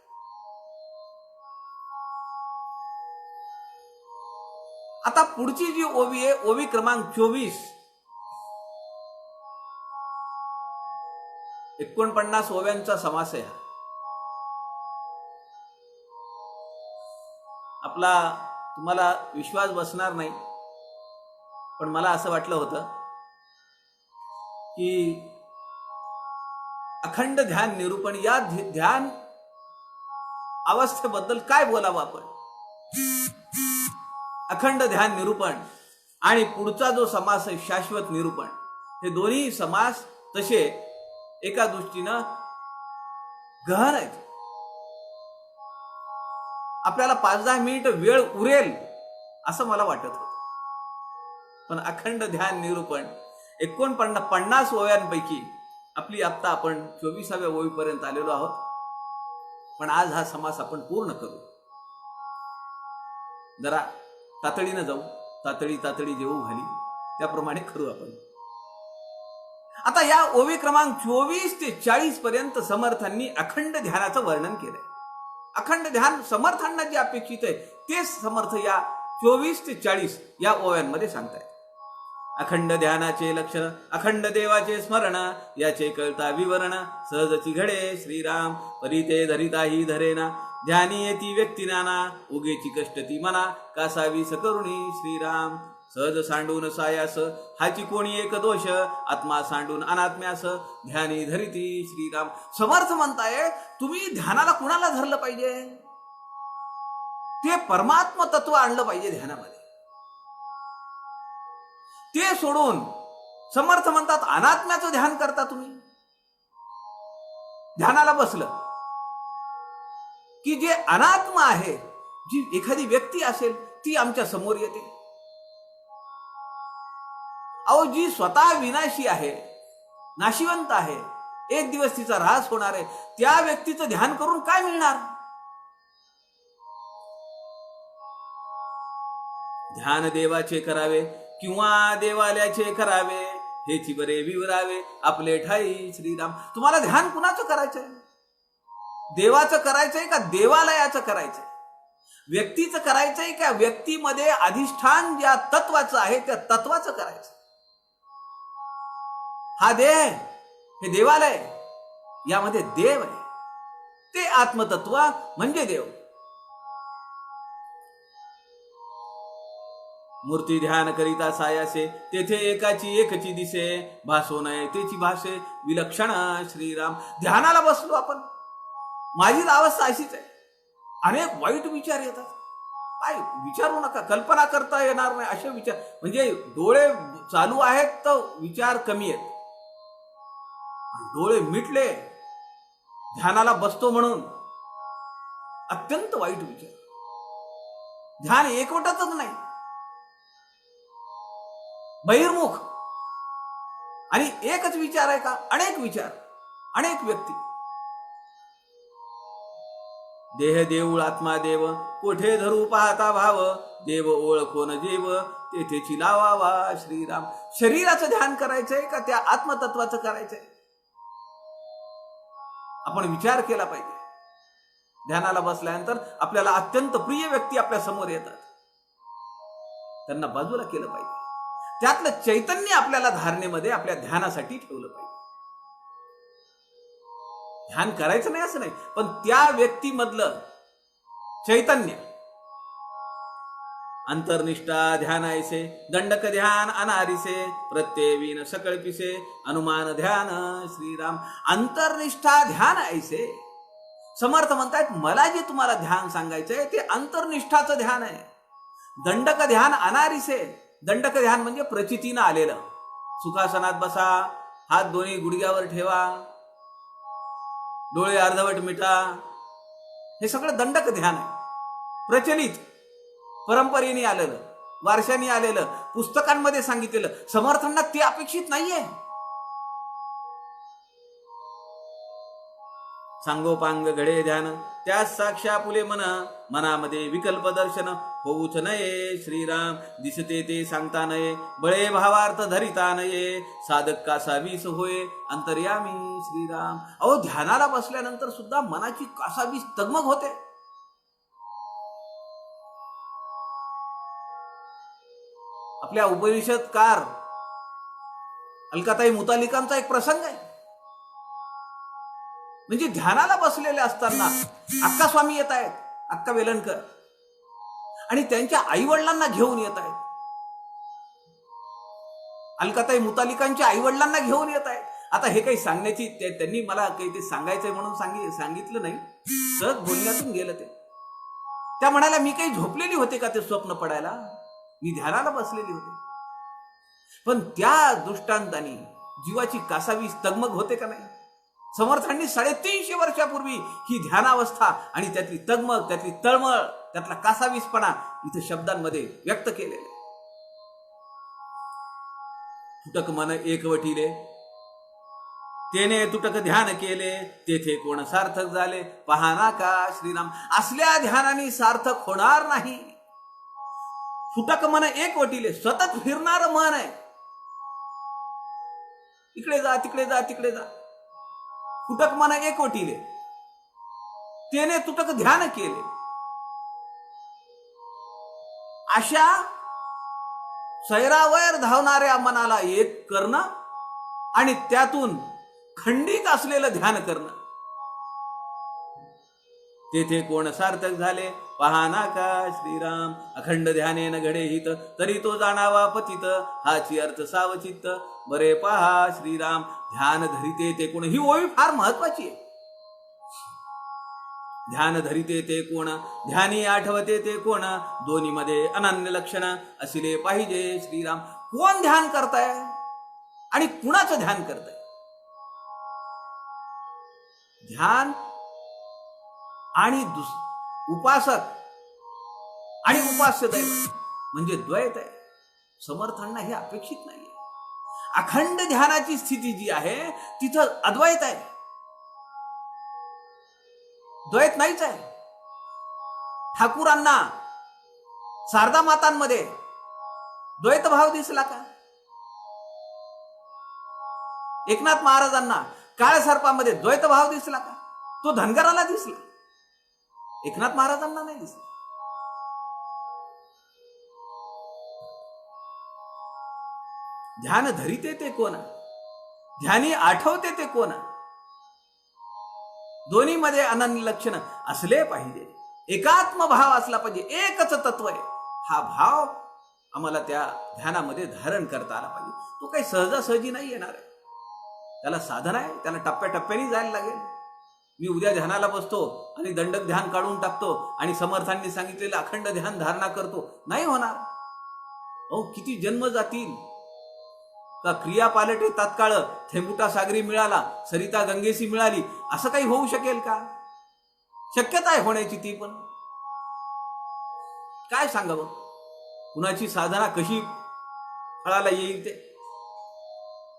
[SPEAKER 1] आता पुढची जी ओवी आहे, ओवी क्रमांक 24, 49 ओव्यांचा समास आहे. आपला तुम्हाला विश्वास बसणार नाही, पण मला असं वाटलं होतं की अखंड ध्यान निरूपण या ध्यान अवस्थेबद्दल काय बोलावं आपण. अखंड ध्यान निरूपण आणि पुढचा जो समास आहे शाश्वत निरूपण, हे दोन्ही समास तसे एका दृष्टीनं गहन आहेत. आपल्याला 5-10 मिनिट वेळ उरेल असं मला वाटत होतं. पण अखंड ध्यान निरूपण 49 ओव्यांपैकी आपली आत्ता आपण 24व्या ओवीपर्यंत आलेलो आहोत. पण आज हा समास आपण पूर्ण करू. जरा तातडीनं जाऊ, तातडी जेवू घाली, त्याप्रमाणे करू आपण. आता या ओवी क्रमांक 24 ते 40 पर्यंत समर्थांनी अखंड ध्यानाचं वर्णन केलंय. अखंड ध्यान समर्थांना जे अपेक्षित आहे तेच समर्थ या 24 ते 40 या ओव्यांमध्ये सांगतायत. अखंड ध्यानाचे लक्षण, अखंड देवाचे स्मरण, याचे कळता विवरण, सहजची घडे श्रीराम, परिते धरिताही धरेना, ध्यानी येती व्यक्ती नाना, उगेची कष्ट ती मना, कासावी सकरुणी श्रीराम, सहज सांडून सायास, हाची कोणी एक दोष, आत्मा सांडून अनात्म्यास, ध्यानी धरिती श्रीराम. समर्थ म्हणताय तुम्ही ध्यानाला कुणाला धरलं पाहिजे? ते परमात्म तत्व आणलं पाहिजे ध्यानामध्ये. ते सोडून समर्थ म्हणतात अनात्म्याचं ध्यान करता तुम्ही. ध्यानाला बसलं की जे अनात्म आहे, जी एखादी व्यक्ती असेल ती आमच्या समोर येते. अहो, जी स्वतः विनाशी आहे, नाशिवंत आहे, एक दिवस तिचा ऱ्हास होणार आहे, त्या व्यक्तीचं ध्यान करून काय मिळणार? ध्यान देवाचे करावे किंवा देवालयाचे करावे, हेची बरे विवरावे आपले ठाई श्रीराम. तुम्हाला ध्यान कुणाचं करायचंय? देवाचं करायचंय का देवालयाचं करायचंय? व्यक्तीचं करायचंय का व्यक्तीमध्ये अधिष्ठान ज्या तत्वाचं आहे त्या तत्वाचं करायचं? हा देह, हे देवालय, यामध्ये देव आहे, ते आत्मतत्व म्हणजे देव. मूर्ती ध्यान करिता सायासे, तेथे एकाची एकची दिसे, भासो नये तेची भाषे विलक्षण श्रीराम. ध्यानाला बसलो आपण, माझी अवस्था अशीच आहे. अनेक वाईट विचार येतात. काय विचारू नका, कल्पना करता येणार नाही असे विचार. म्हणजे डोळे चालू आहेत तर विचार कमी आहेत, डोळे मिटले ध्यानाला बसतो म्हणून अत्यंत वाईट विचार. ध्यान एकवटतच नाही. बहिर्मुख. आणि एकच विचार आहे का? अनेक विचार, अनेक व्यक्ती. देह देऊळ आत्मा देव, कोठे धरू पाहता भाव, देव ओळखोन जीव, तेथेची लावावा श्रीराम. शरीराचं ध्यान करायचंय का त्या आत्मतत्वाचं करायचंय? आपण विचार केला पाहिजे. ध्यानाला बसल्यानंतर आपल्याला अत्यंत प्रिय व्यक्ती आपल्या समोर येतात, त्यांना बाजूला केलं पाहिजे. त्यातलं चैतन्य आपल्याला धारणेमध्ये आपल्या ध्यानासाठी ठेवलं पाहिजे. ध्यान करायचं नाही असं नाही, पण त्या व्यक्तीमधलं चैतन्य. अंतर्निष्ठा ध्यान ऐसे, दंडक ध्यान अनारिसे, प्रत्येवीन सकळ पिसे, अनुमान ध्यान श्रीराम. अंतर्निष्ठा ध्यान ऐसे. समर्थ म्हणतायत मला जे तुम्हाला ध्यान सांगायचंय ते अंतर्निष्ठाचं ध्यान आहे. दंडक ध्यान अनारिसे. दंडक ध्यान म्हणजे प्रचितीनं आलेलं. सुखासनात बसा, हात दोन्ही गुडघ्यावर ठेवा, डोळे अर्धवट मिटा, हे सगळं दंडक ध्यान आहे. प्रचलित परंपरेने आलेलं, वारशाने आलेलं, पुस्तकांमध्ये सांगितलेलं. समर्थांना ते अपेक्षित नाहीये. सांगोपांग घडे ध्यान, त्यास साक्षा पुले मना, मनामध्ये विकल्प दर्शन होऊच नये श्रीराम. दिसते ते सांगता नये, बळे भावार्थ धरिता नये, साधक कासावीस होय अंतर्यामी श्रीराम. अहो, ध्यानाला बसल्यानंतर सुद्धा मनाची कासावीस तगमग होते. आपल्या उपनिषदकार अलकाताई मुतालिकांचा एक प्रसंग आहे. म्हणजे ध्यानाला बसलेले असताना अक्का स्वामी येत आहेत, अक्का वेलणकर, आणि त्यांच्या आई-वडिलांना घेऊन येत आहेत. अलकाताई मुतालिकांच्या आई-वडिलांना घेऊन येत आहेत. आता हे काही सांगण्याची, त्यांनी मला काही ते सांगायचंय म्हणून सांगितलं नाही, सहज बोलण्यातून गेलं ते. त्या म्हणाल्या, मी काही झोपलेली होते का ते स्वप्न पडायला? मी ध्यानाला बसलेली होते. पण त्या दृष्टांतानी जीवाची कासावीस तगमग होते का नाही? समर्थांनी 350 वर्षापूर्वी ही ध्यानावस्था आणि त्यातली तगमग, त्यातली तळमळ, त्यातला कासावीसपणा इथे शब्दांमध्ये व्यक्त केलेले. तुटक मन एकवटीले, तेने तुटक ध्यान केले, तेथे कोण सार्थक झाले, पहाना का श्रीराम. असल्या ध्यानाने सार्थक होणार नाही. फुटक मन एकवटीले, सतत फिरणार मन आहे. इकडे जा, तिकडे जा, तिकडे जा. फुटक मन एकवटीले, तेने तुटक ध्यान केले. अशा सैरावैर धावणाऱ्या मनाला एक करणं आणि त्यातून खंडित असलेलं ध्यान करणं, तेथे कोण सार्थक झाले, पहाना का श्रीराम. अखंड ध्यानेन घडे हित, तरी तो जाणावा पतित, हाची अर्थ सावचित्त, बरे पहा श्रीराम. ध्यान धरिते ते कोण, ही ओळी फार महत्वाची आहे. ध्यान धरिते ते कोण, ध्यानी आठवते ते कोण, दोन्ही मध्ये अनन्य लक्षण असले पाहिजे श्रीराम. कोण ध्यान करताय आणि कुणाचं ध्यान करताय? ध्यान आणि उपासक आणि उपास्य दैव म्हणजे द्वैत आहे. समर्थांना हे अपेक्षित नाहीये. अखंड ध्यानाची स्थिती जी आहे तिथं अद्वैत आहे, द्वैत नाहीच आहे. ठाकूरांना शारदा मातांमध्ये द्वैत भाव दिसला का? एकनाथ महाराजांना काळ सर्पामध्ये द्वैत भाव दिसला का? तो धनगराला दिसला, एकनाथ महाराजांना नाही दिसला. ध्यान धरिते ते कोण, ध्यानी आठवते ते कोण, दोन्ही मध्ये अनन्य लक्षण असले पाहिजे. एकात्म भाव असला पाहिजे. एकच तत्व आहे हा भाव आम्हाला त्या ध्यानामध्ये धारण करता आला पाहिजे. तो काही सहजासहजी नाही येणार आहे, त्याला साधन आहे, त्याला टप्प्याटप्प्याने जायला लागेल. मी उद्या ध्यानाला बसतो आणि दंडक ध्यान काढून टाकतो आणि समर्थांनी सांगितलेलं अखंड ध्यान धारणा करतो, नाही होणार. अहो, किती जन्म जातील का क्रिया पालटे तात्काळ, थेंबुटा सागरी मिळाला, सरिता गंगेसी मिळाली, असं काही होऊ शकेल का? शक्यता आहे होण्याची, ती पण काय सांगावं. कुणाची साधना कशी फळाला येईल ते.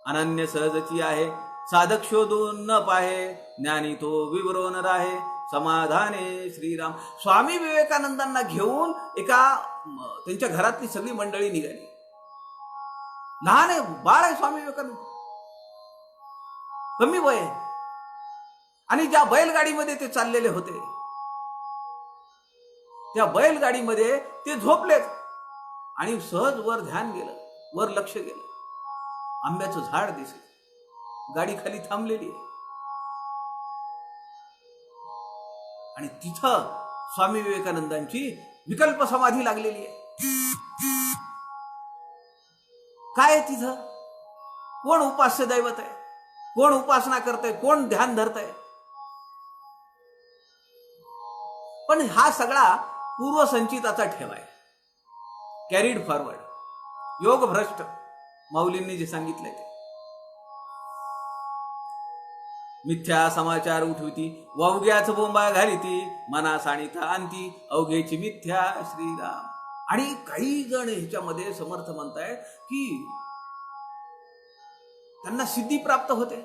[SPEAKER 1] अनन्य सहजची आहे, साधक शोधून न पाहे, ज्ञानी तो विवरो न राहे, समाधाने श्रीराम. स्वामी विवेकानंदांना घेऊन त्यांच्या घरातली सगळी मंडळी निघाली. लहान आहे, बाळ आहे स्वामी विवेकानंद, कमी वय आहे. आणि ज्या बैलगाडीमध्ये ते चाललेले होते, त्या बैलगाडीमध्ये ते झोपलेत आणि सहज वर ध्यान गेलं, वर लक्ष गेलं. आंब्याचं झाड दिसलं, गाडी खाली थांबलेली आहे आणि तिथं स्वामी विवेकानंदांची विकल्प समाधी लागलेली आहे. काय आहे तिथं? कोण उपास्य दैवत आहे? कोण उपासना करतंय? कोण ध्यान धरतंय? पण हा सगळा पूर्वसंचिताचा ठेवा आहे, कॅरीड फॉरवर्ड, योग भ्रष्ट. माऊलींनी जे सांगितलंय ते मिथ्या समाचार उठविती, वावग्याच बोंबा घालिती, मना साणिता अंती, अवघेची मिथ्या श्रीराम. आणि काही जण ह्याच्यामध्ये समर्थ म्हणतायत की त्यांना सिद्धी प्राप्त होते.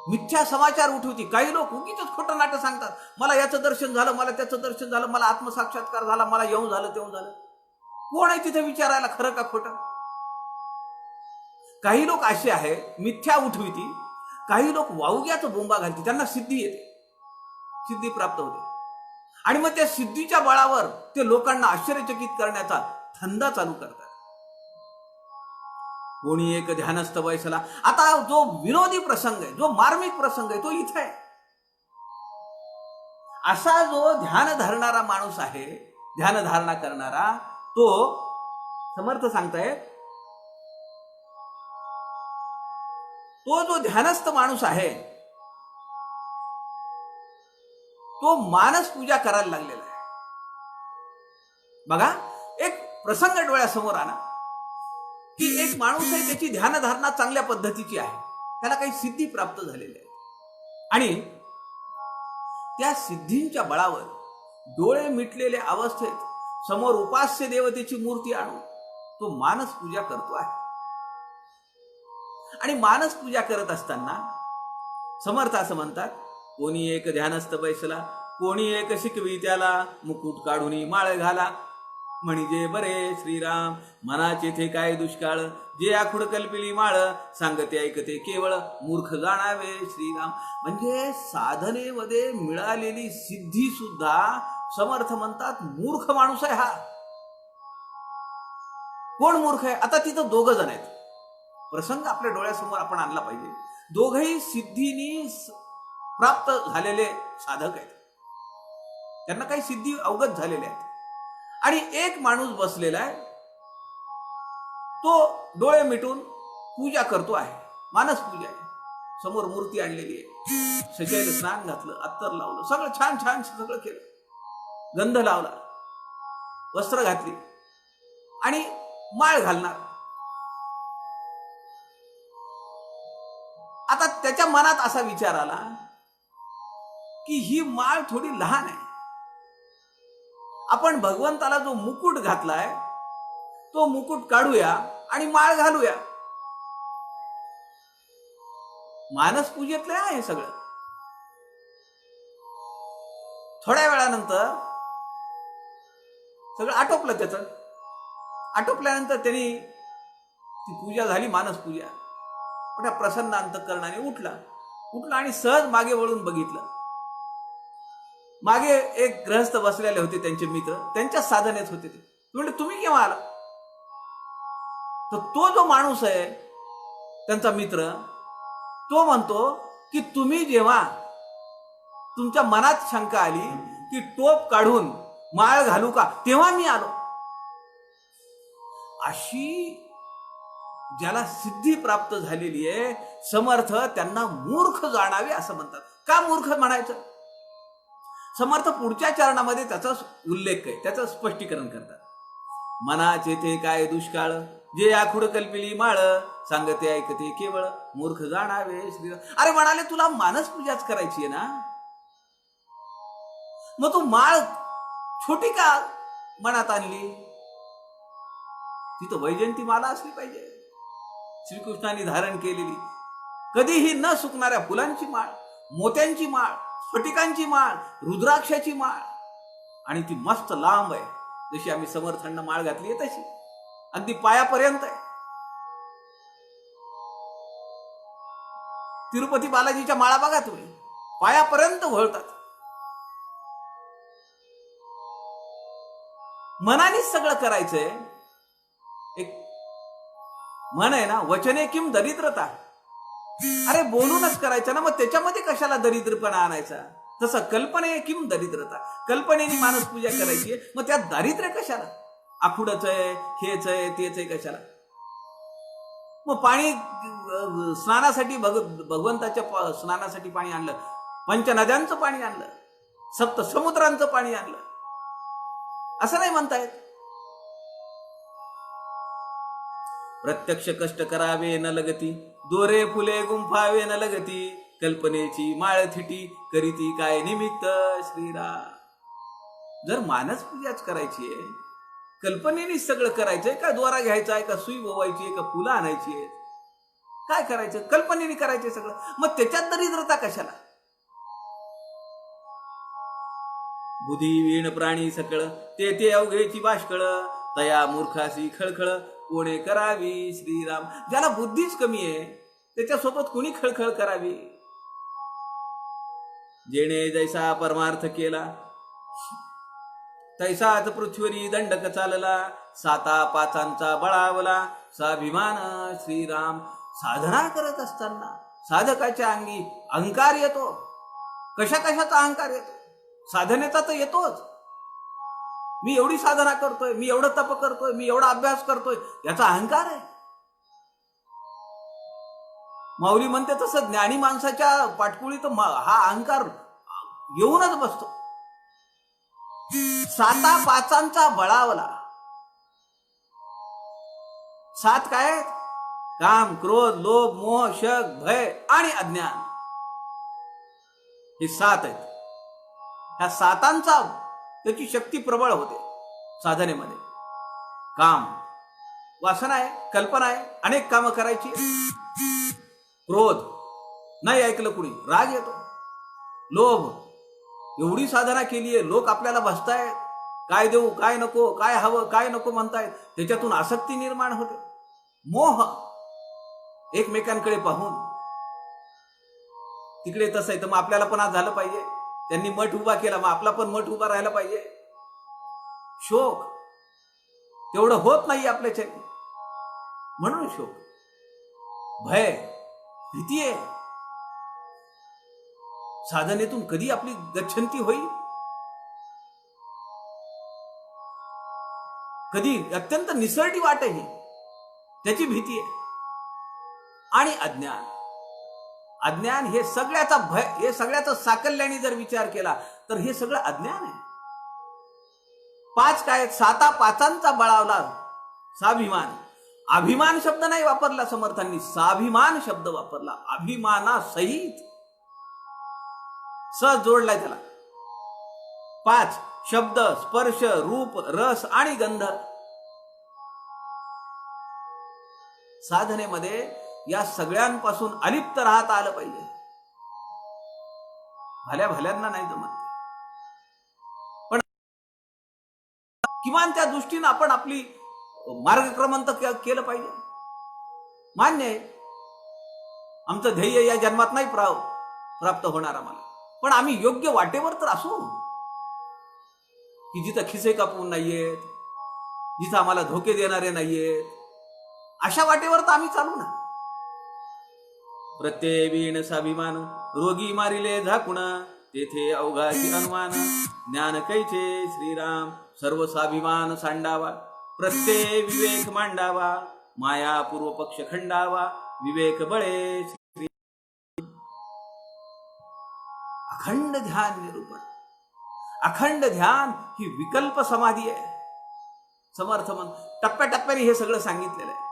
[SPEAKER 1] मिथ्या समाचार उठवती. काही लोक उगीच खोटं नाटक सांगतात, मला याचं दर्शन झालं, मला त्याचं दर्शन झालं, मला आत्मसाक्षात्कार झाला, मला येऊन झालं तेव्हा झालं. कोण आहे तिथे विचारायला खरं का खोटं? काही लोक असे आहे मिथ्या उठविती, काही लोक वावग्याचं बोंबा घालती, त्यांना सिद्धी येते, सिद्धी प्राप्त होते. आणि मग त्या सिद्धीच्या बळावर ते लोकांना आश्चर्यचकित करण्याचा धंदा चालू करतात. कोणी एक ध्यानस्थ बैसला. आता जो विनोदी प्रसंग आहे, जो मार्मिक प्रसंग आहे, तो इथे आहे. असा जो ध्यान धरणारा माणूस आहे, ध्यान धारणा करणारा, तो समर्थ सांगताय, तो जो ध्यानस्थ माणूस आहे तो मानस पूजा करायला लागलेला आहे. बघा, एक प्रसंग डोळ्यासमोर आला की एक माणूस आहे, त्याची ध्यानधारणा चांगल्या पद्धतीची आहे, त्याला काही सिद्धी प्राप्त झालेली आहे आणि त्या सिद्धींच्या बळावर डोळे मिटलेल्या अवस्थेत समोर उपास्य देवतेची मूर्ती आणून तो मानस पूजा करतो आहे. आणि मानस पूजा करत असताना समर्थ असं म्हणतात, कोणी एक ध्यानस्थ बैसला, कोणी एक शिकवी त्याला, मुकुट काढून माळ घाला, म्हणजे बरे श्रीराम. मनाचे थे काय दुष्काळ, जे आखुड कल्पिली माळ, सांगते ऐकते केवळ, मूर्ख जाणावे श्रीराम. म्हणजे साधनेमध्ये मिळालेली सिद्धी सुद्धा समर्थ म्हणतात मूर्ख माणूस आहे हा. कोण मूर्ख आहे? आता तिथं दोघं जण आहेत. प्रसंग आपल्या डोळ्यासमोर आपण आणला पाहिजे. दोघही सिद्धीनी प्राप्त झालेले साधक आहेत, त्यांना काही सिद्धी अवगत झालेल्या आहेत. आणि एक माणूस बसलेला आहे, तो डोळे मिटून पूजा करतो आहे, मानस पूजा आहे. समोर मूर्ती आणलेली आहे, सजयला स्नान घातलं, अत्तर लावलं, सगळं छान छान सगळं केलं, गंध लावला, वस्त्र घातली आणि माळ घालणार. आता त्याच्या मनात असा विचार आला की ही माळ थोडी लहान आहे, आपण भगवंताला जो मुकुट घातलाय तो मुकुट काढूया आणि माळ घालूया. मानस पूजेतले आहे सगळं. थोड्या वेळानंतर सगळं आटोपलं. त्याचं आटोपल्यानंतर त्यांनी ती पूजा झाली, मानस पूजा. मोठ्या प्रसन्न अंतःकरणाने उठला आणि सहज मागे वळून बघितलं. मागे एक गृहस्थ बसलेले होते, त्यांचे मित्र, त्यांच्या साधनेत होते. ते म्हणजे तुम्ही केव्हा आला? तर तो जो माणूस आहे त्यांचा मित्र, तो म्हणतो की तुम्ही जेव्हा तुमच्या मनात शंका आली की टोप काढून माळ घालू का, तेव्हा मी आलो. अशी ज्याला सिद्धी प्राप्त झालेली आहे समर्थ त्यांना मूर्ख जाणावे असं म्हणतात. का मूर्ख म्हणायचं? समर्थ पुढच्या चरणामध्ये त्याचा उल्लेख आहे, त्याचं स्पष्टीकरण करतात. मनाचे ते काय दुष्काळ, जे आखुड कल्पिली माळ, सांगते ऐकते केवळ, मूर्ख जाणावे श्रीराम. अरे म्हणाले, तुला मानस पूजाच करायची आहे ना, मग तू माळ छोटी का मनात आणली? तिथं वैजयंती माला असली पाहिजे, श्रीकृष्णाने धारण केलेली, कधीही न सुकणाऱ्या फुलांची माळ, मोत्यांची माळ, स्फटिकांची माळ, रुद्राक्षाची माळ, आणि ती मस्त लांब आहे, जशी आम्ही समर्थांना माळ घातली आहे तशी, अगदी पायापर्यंत आहे. तिरुपती बालाजीच्या माळा बघा तुम्ही, पायापर्यंत घोळतात. मनानेच सगळं करायचंय. एक म्हण आहे ना, वचने किम दरिद्रता. अरे बोलूनच करायचं ना, मग त्याच्यामध्ये कशाला दरिद्रपणा आणायचा? तसं कल्पने किम दरिद्रता, कल्पनेने माणूस पूजा करायची, मग त्यात दारिद्र्य कशाला? आखुडच आहे, हेच आहे, तेच आहे, कशाला? मग पाणी स्नानासाठी भगवंताच्या स्नानासाठी पाणी आणलं, पंचनद्यांचं पाणी आणलं, सप्त समुद्रांचं पाणी आणलं, असं नाही म्हणतायत. प्रत्यक्ष कष्ट करावे न लगती, दोरे फुले गुंफावे न लगती, कल्पनेची माळ थिटी करीती काय निमित्त श्रीराम. जर मानस पूजाच करायची आहे, कल्पनेने सगळं करायचंय का? दोरा घ्यायचा आहे का? सुई ओवायची आहे का? फुलं आणायची आहेत? काय करायचं? कल्पनेने करायचंय सगळं, मग त्याच्यात दरिद्रता कशाला? बुधी वीण प्राणी सकळ, ते अवघेची बाष्कळ, तया मूर्खासी खळखळ, कोणे करावी श्रीराम. ज्याला बुद्धीच कमी आहे त्याच्यासोबत कोणी खळखळ करावी? जेणे जैसा परमार्थ केला, तैसाच पृथ्वीवरी दंडक चालला, साता पाचांचा बळावला, स्वाभिमान श्रीराम. साधना करत असताना साधकाच्या अंगी अहंकार येतो. कशा कशाचा अहंकार येतो? साधनेचा तर येतोच. मी एवढी साधना करतोय, मी एवढं तप करतोय, मी एवढा अभ्यास करतोय, याचा अहंकार आहे. माऊली म्हणते तसं ज्ञानी माणसाच्या पाठकुळीत हा अहंकार येऊनच बसतो. साता पाचांचा बळावला. सात काय आहेत? काम, क्रोध, लोभ, मोह, शक, भय आणि अज्ञान. हे सात आहेत. ह्या सातांचा त्याची शक्ती प्रबळ होते साधनेमध्ये. काम, वासना आहे, कल्पना आहे, अनेक कामं करायची. क्रोध, नाही ऐकलं कुणी, राग येतो. लोभ, एवढी साधना केली आहे, लोक आपल्याला भसतायत, काय देऊ, काय नको, काय हवं, काय नको म्हणतायत, त्याच्यातून आसक्ती निर्माण होते. मोह, एकमेकांकडे पाहून तिकडे तसं आहे तर मग आपल्याला पण आज झालं पाहिजे. त्यांनी मठ उभा केला, मग आपला पण मठ उभा राहायला पाहिजे. शोक, तेवढं होत नाही आपल्याच्याने, म्हणून शोक. भय, भीती आहे. साधनेतून कधी आपली गच्छंती होईल, कधी अत्यंत निसरटी वाट आहे, त्याची भीती आहे. आणि अज्ञान, अज्ञान हे सगळ्याचा भय, हे सगळ्याचा साकल्याने जर विचार केला तर हे सगळं अज्ञान आहे. पाच काय? साता पाचांचा बळावला, स्वाभिमान. अभिमान शब्द नाही वापरला समर्थांनी, स्वाभिमान शब्द वापरला. अभिमानासहित स जोडलाय त्याला. पाच शब्द, स्पर्श, रूप, रस आणि गंध. साधनेमध्ये या सगळ्यांपासून अलिप्त राहता आलं पाहिजे. भल्या भल्यांना नाही जमत, पण किमान त्या दृष्टीनं आपण आपली मार्गक्रमण तर केलं पाहिजे. मान्य आहे, आमचं ध्येय या जन्मात नाही प्राप्त होणार आम्हाला, पण आम्ही योग्य वाटेवर तर असू, की जिथं खिसे कापून नाहीयेत, जिथं आम्हाला धोके देणारे नाहीयेत, अशा वाटेवर तर आम्ही चालू ना. प्रत्यय वीण स्वाभिमान, रोगी मारिले झाकुण, तेथे अवघाची अनुमान, ज्ञान कैचे श्रीराम. सर्व स्वाभिमान सांडावा, प्रत्यय विवेक मांडावा, माया पूर्व पक्ष खंडावा, विवेक बळे श्री. अखंड ध्यान निरूपण. अखंड ध्यान ही विकल्प समाधी आहे. समर्थ टप्प्याटप्प्याने हे सगळं सांगितलेलं आहे.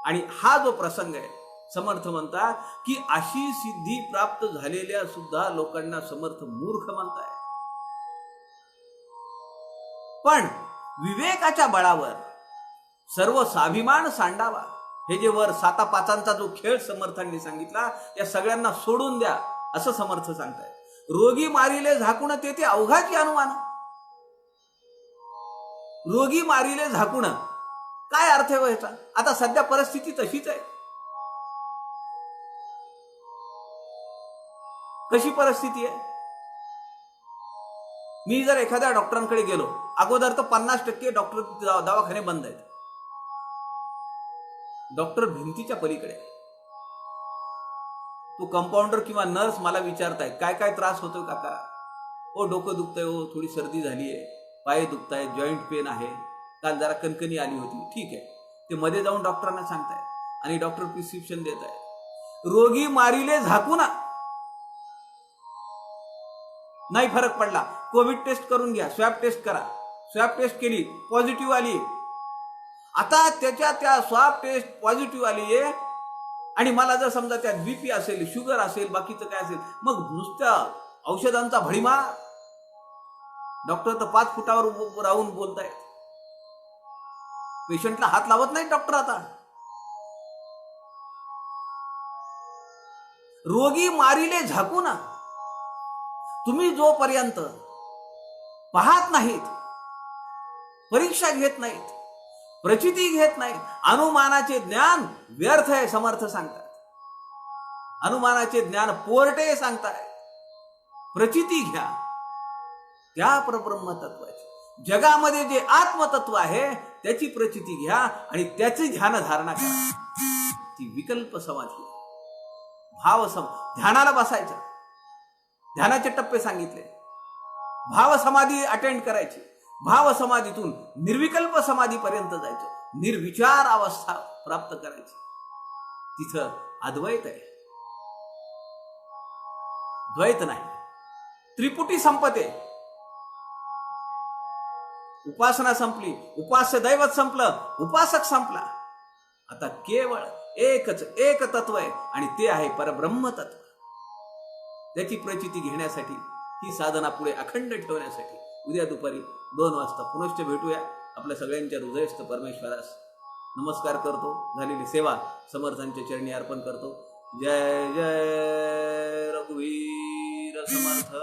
[SPEAKER 1] आणि हा जो प्रसंग आहे, समर्थ म्हणतात की अशी सिद्धी प्राप्त झालेल्या सुद्धा लोकांना समर्थ मूर्ख म्हणताय. पण विवेकाच्या बळावर सर्व स्वाभिमान सांडावा. हे जे वर 7-5 जो खेळ समर्थांनी सांगितला, या सगळ्यांना सोडून द्या असं समर्थ सांगतायत. रोगी मारिले झाकून तेथे अवघाची अनुमान. रोगी मारिले झाकून काय अर्थ आहे व्हायचा? आता सध्या परिस्थिती तशीच आहे. कशी परिस्थिती आहे? मी जर एखाद्या डॉक्टरांकडे गेलो, अगोदर तर 50% डॉक्टर दवाखाने बंद आहेत. डॉक्टर भिंतीच्या पलीकडे. तो कंपाऊंडर किंवा नर्स मला विचारतायत काय काय त्रास होतोय काका? ओ डोकं दुखतंय, ओ थोडी सर्दी झाली आहे, पाय दुखतायत, जॉईंट पेन आहे, काल जरा कणकणी आली होती. ठीक आहे, ते मध्ये जाऊन डॉक्टरांना सांगतायत आणि डॉक्टर प्रिस्क्रिप्शन देत आहे. रोगी मारिले झाकून. नाही फरक पडला, कोविड टेस्ट करून घ्या, स्वॅब टेस्ट करा. स्वॅब टेस्ट केली, पॉझिटिव्ह आली. आता त्या स्वॅब टेस्ट पॉझिटिव्ह आली आहे आणि मला जर समजा त्यात बीपी असेल, शुगर असेल, बाकीचं काय असेल, मग नुसत्या औषधांचा भडीमार. डॉक्टर तर 5 फुटावर राहून बोलतायत. पेशंटला हात लावत नाही डॉक्टर आता. रोगी मारिले झाकून. तुम्ही जोपर्यंत पाहत नाहीत, परीक्षा घेत नाहीत, प्रचिती घेत नाहीत, अनुमानाचे ज्ञान व्यर्थ आहे समर्थ सांगतात. अनुमानाचे ज्ञान पोरटे सांगताय. प्रचिती घ्या त्या परब्रह्म तत्वाची. जगामध्ये जे आत्मतत्व आहे त्याची प्रचिती घ्या आणि त्याची ध्यान धारणा करा. ती विकल्प समाधी, भाव ध्यानाला बसायचं. ध्यानाचे टप्पे सांगितले. भाव समाधी अटेंड करायची. भाव समाधीतून निर्विकल्प समाधीपर्यंत जायचं. निर्विचार अवस्था प्राप्त करायची. तिथं अद्वैत आहे, द्वैत नाही. त्रिपुटी संपते. उपासना संपली, उपास्य दैवत संपलं, उपासक संपला. आता केवळ एक तत्व आहे आणि ते आहे परब्रह्म तत्व. त्याची प्रचिती घेण्यासाठी, ही साधना पुढे अखंड ठेवण्यासाठी उद्या दुपारी 2 वाजता पुनश्च भेटूया. आपल्या सगळ्यांच्या हृदयस्थ परमेश्वरास नमस्कार करतो. झालेली सेवा समर्थांच्या चरणी अर्पण करतो. जय जय रघुवीर समर्थ.